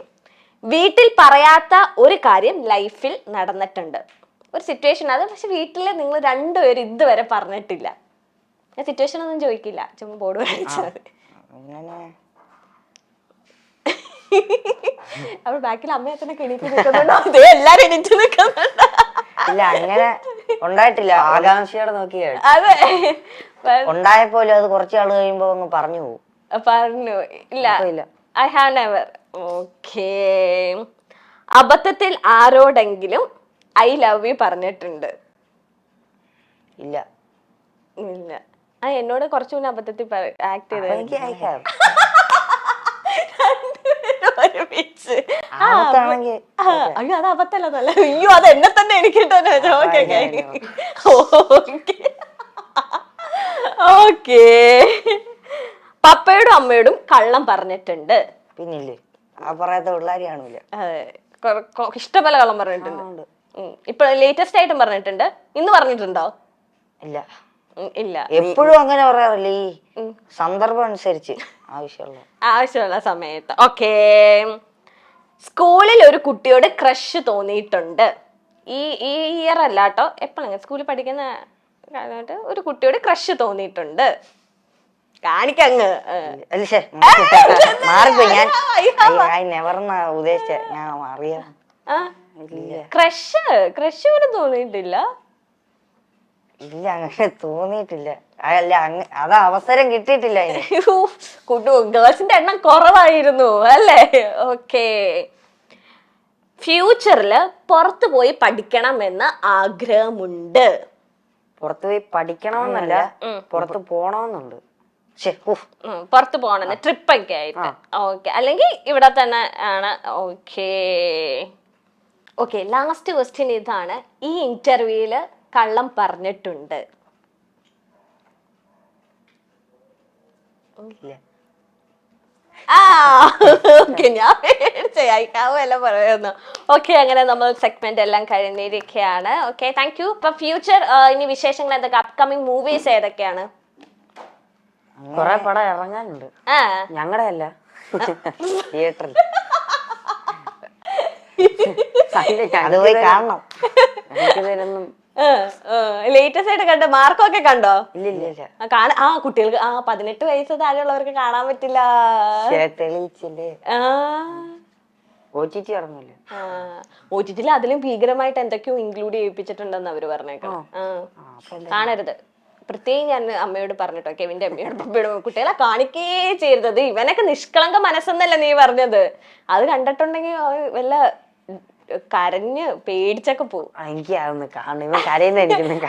വീട്ടിൽ പറയാത്ത ഒരു കാര്യം ലൈഫിൽ നടന്നിട്ടുണ്ട്. ഒരു സിറ്റുവേഷൻ അത്, പക്ഷെ വീട്ടില് നിങ്ങൾ രണ്ടുപേരും ഇതുവരെ പറഞ്ഞിട്ടില്ല. ഞാൻ സിറ്റുവേഷൻ ഒന്നും ചോദിക്കില്ല, ചുമ്മാ ബോർഡ് വായിച്ചത്. അവിടെ ബാക്കിൽ അമ്മ അച്ഛനൊക്കെ എണീറ്റ് നിൽക്കുന്നുണ്ടോ? അതേ, എല്ലാരും എണീറ്റ് നിൽക്കുന്നുണ്ട്. ഇല്ല, അങ്ങനെ ഉണ്ടായിട്ടില്ല. ആകാംക്ഷയോടെ നോക്കിയാണ്. അതെ, ഉണ്ടായപ്പോലും അത് കുറച്ച് ആള് കഴിയുമ്പോ ഒന്ന് പറഞ്ഞു പോകും. പറഞ്ഞു ഇല്ല. I have never. ഓക്കേ, അബദ്ധത്തിൽ ആരോടെങ്കിലും ഐ ലവ് യു പറഞ്ഞിട്ടുണ്ട്? ഇല്ല. ഇല്ല. എന്നോട് കുറച്ചു മുന്നേ അബദ്ധത്തിൽ ആക്ട് ചെയ്ത. ഒരുമിച്ച് ആപത്താണെങ്കിൽ അയ്യോ അത് അബദ്ധമല്ല, അയ്യോ അത് എന്നെ തന്നെ എനിക്ക് ഓക്കെ. പപ്പയോടും അമ്മയോടും കള്ളം പറഞ്ഞിട്ടുണ്ട്. പിന്നില്ലേ ആ പറയാത്ത പിള്ളേര് കാണൂല. ഇഷ്ടംപോലെ കള്ളം പറഞ്ഞിട്ടുണ്ട്. ഇപ്പൊ ലേറ്റസ്റ്റ് ആയിട്ടും പറഞ്ഞിട്ടുണ്ട്. ഇന്ന് പറഞ്ഞിട്ടുണ്ടോ? ഇല്ല ഇല്ല, എപ്പോഴും അങ്ങനെ പറയാറില്ല. ഈ സന്ദർഭം അനുസരിച്ച് ആവശ്യമുള്ള സമയത്ത്. ഓക്കെ. സ്കൂളിൽ ഒരു കുട്ടിയോട് ക്രഷ് തോന്നിയിട്ടുണ്ട്. ഈ ഇയർ അല്ല കേട്ടോ, എപ്പോഴാണ് സ്കൂളിൽ പഠിക്കുന്ന കാലമായിട്ട് ഒരു കുട്ടിയോട് ക്രഷ് തോന്നിയിട്ടുണ്ട്. കാണിക്കങ്ങ് മാറിപ്പോയി. ഞാൻ നെവർന്ന ഉദ്ദേശിച്ച ഞാൻ അറിയാം. ക്രഷ് പോലും തോന്നിയിട്ടില്ല. ഇല്ല അങ്ങനെ തോന്നിയിട്ടില്ല. അല്ല അത് അവസരം കിട്ടിയിട്ടില്ല. ഗേൾസിന്റെ എണ്ണം കുറവായിരുന്നു അല്ലേ? ഓക്കെ. ഫ്യൂച്ചറില് പുറത്തു പോയി പഠിക്കണമെന്ന് ആഗ്രഹമുണ്ട്. പുറത്തു പോയി പഠിക്കണമെന്നല്ല, പുറത്ത് പോണമെന്നുണ്ട്. പുറത്ത് പോണെന്ന് ട്രിപ്പൊക്കെ ആയിട്ട്. ഓക്കെ. അല്ലെങ്കിൽ ഇവിടെ തന്നെ ആണ്. ഓക്കെ. ഓക്കെ, ലാസ്റ്റ് ക്വസ്റ്റ്യൻ ഇതാണ്. ഈ ഇന്റർവ്യൂല് കള്ളം പറഞ്ഞിട്ടുണ്ട്. ഞാൻ അയക്കാവെല്ലാം പറയുന്നു. ഓക്കെ, അങ്ങനെ നമ്മൾ സെഗ്മെന്റ് എല്ലാം കഴിഞ്ഞിരിക്കുകയാണ്. Okay, thank you. ഇപ്പൊ ഫ്യൂച്ചർ ഇനി വിശേഷങ്ങൾ എന്തൊക്കെ? അപ്കമിങ് മൂവീസ് ഏതൊക്കെയാണ്? കൊറേ പടം ഇറങ്ങാനുണ്ട്. ഞങ്ങളുടെ അല്ല, തിയേറ്ററിൽ. അത് പോയി കാണണം. ലേറ്റസ്റ്റ് ആയിട്ട് കണ്ടോ? മാർക്കൊക്കെ കണ്ടോ? ഇല്ല. കുട്ടികൾക്ക് 18 വയസ്സ് താഴെയുള്ളവർക്ക് കാണാൻ പറ്റില്ല. തെളിയിച്ചില്ലേ? OTT അതിലും ഭീകരമായിട്ട് എന്തൊക്കെയോ ഇൻക്ലൂഡ് ചെയ്യിപ്പിച്ചിട്ടുണ്ടെന്ന് അവര് പറഞ്ഞേക്കണം. കാണരുത്. പ്രത്യേകം ഞാൻ അമ്മയോട് പറഞ്ഞിട്ടോ, കെവിന്റെ അമ്മയോട് പപ്പയോട്, കുട്ടികളെ കാണിക്കേ ചെയ്തത്. ഇവനൊക്കെ നിഷ്കളങ്ക മനസ്സെന്നല്ല നീ പറഞ്ഞത്. അത് കണ്ടിട്ടുണ്ടെങ്കിൽ വല്ല കരഞ്ഞ് പേടിച്ചൊക്കെ പോകും.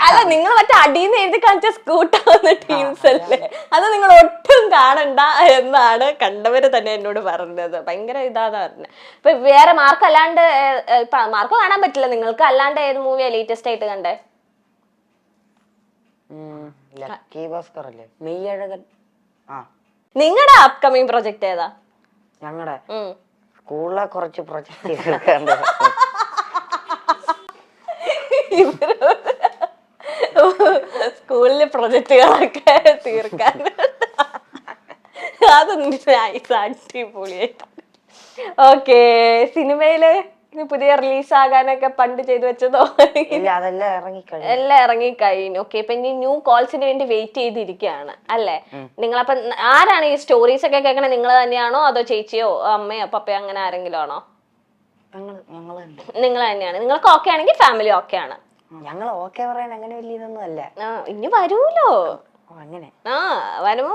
അല്ല, നിങ്ങൾ മറ്റേ അടിയിൽ നിന്ന് എഴുതി കാണിച്ച സ്കൂട്ടാവുന്ന ടീംസ് അല്ലേ? അത് നിങ്ങൾ ഒട്ടും കാണണ്ട എന്നാണ് കണ്ടവര് തന്നെ എന്നോട് പറഞ്ഞത്. ഭയങ്കര ഇതാന്ന് പറഞ്ഞത്. ഇപ്പൊ വേറെ മാർക്ക് അല്ലാണ്ട് ഇപ്പൊ മാർക്ക് കാണാൻ പറ്റില്ല നിങ്ങൾക്ക്. അല്ലാണ്ട് ഏത് മൂവിയാ ലേറ്റസ്റ്റ് ആയിട്ട് കണ്ടേ? നിങ്ങളുടെ അപ്കമിങ് പ്രൊജക്ട് ഏതാ? ഞങ്ങളുടെ സ്കൂളിലെ കുറച്ച് പ്രൊജക്ട് സ്കൂളിലെ പ്രൊജക്ടുകളൊക്കെ തീർക്കാൻ അതൊന്നും അടിപൊളിയായിട്ട്. ഓക്കെ. സിനിമയില് പുതിയ റിലീസ് ആകാനൊക്കെ പണ്ട് ചെയ്തു വെച്ചതോ? എല്ലാം ഇറങ്ങിക്കഴിഞ്ഞു. ഓക്കെ. ഇപ്പൊ ഇനി ന്യൂ കോൾസിന് വേണ്ടി വെയിറ്റ് ചെയ്തിരിക്കുകയാണ് അല്ലേ? നിങ്ങളപ്പൊ ആരാണ് ഈ സ്റ്റോറീസ് ഒക്കെ കേൾക്കണേ? നിങ്ങൾ തന്നെയാണോ അതോ ചേച്ചിയോ അമ്മയോ പപ്പയോ അങ്ങനെ ആരെങ്കിലും ആണോ? നിങ്ങൾ തന്നെയാണ്. നിങ്ങൾക്ക് ഓക്കെ ആണെങ്കിൽ ഫാമിലി ഓക്കെ ആണ്. ഞങ്ങൾ ഓക്കെ പറയാൻ അങ്ങനെ വലിയ ഇതൊന്നും അല്ല. ഇനി വരൂലോ അങ്ങനെ. വരുമ്പോ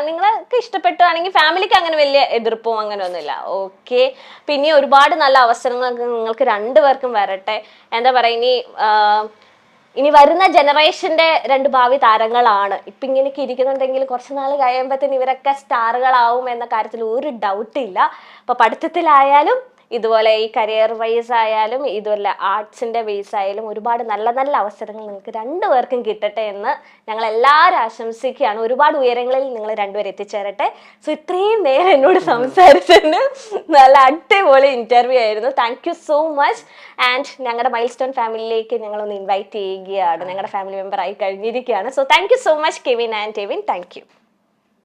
നിങ്ങൾക്ക് ഇഷ്ടപ്പെട്ടാണെങ്കിൽ ഫാമിലിക്ക് അങ്ങനെ വലിയ എതിർപ്പോ അങ്ങനെ ഒന്നുമില്ല. ഓക്കെ. പിന്നെ ഒരുപാട് നല്ല അവസരങ്ങളൊക്കെ നിങ്ങൾക്ക് രണ്ടുപേർക്കും വരട്ടെ. എന്താ പറയാ, ഇനി വരുന്ന ജനറേഷന്റെ 2 ഭാവി താരങ്ങളാണ്. ഇപ്പൊ ഇങ്ങനെയൊക്കെ ഇരിക്കുന്നുണ്ടെങ്കിൽ കുറച്ച് നാൾ കഴിയുമ്പോഴത്തേന് ഇവരൊക്കെ സ്റ്റാറുകളാവും എന്ന കാര്യത്തിൽ ഒരു ഡൗട്ടില്ല. അപ്പൊ പഠിത്തത്തിലായാലും ഇതുപോലെ ഈ കരിയർ വൈസ് ആയാലും ഇതുപോലെ ആർട്സിന്റെ ബേസ് ആയാലും ഒരുപാട് നല്ല നല്ല അവസരങ്ങൾ നിങ്ങൾക്ക് രണ്ടുപേർക്കും കിട്ടട്ടെ എന്ന് ഞങ്ങൾ എല്ലാവരും ആശംസിക്കുകയാണ്. ഒരുപാട് ഉയരങ്ങളിൽ നിങ്ങൾ രണ്ടുപേരും എത്തിച്ചേരട്ടെ. സോ ഇത്രയും നേരം എന്നോട് സംസാരിച്ചതിന് നല്ല അടിപൊളി ഇന്റർവ്യൂ ആയിരുന്നു. Thank you so much. And ഞങ്ങളുടെ മൈൽ സ്റ്റോൺ ഫാമിലിയിലേക്ക് ഞങ്ങളൊന്ന് ഇൻവൈറ്റ് ചെയ്യുകയാണ്. ഞങ്ങളുടെ ഫാമിലി മെമ്പർ ആയി കഴിഞ്ഞിരിക്കുകയാണ്. So thank you so much Kevin and Evin. Thank you.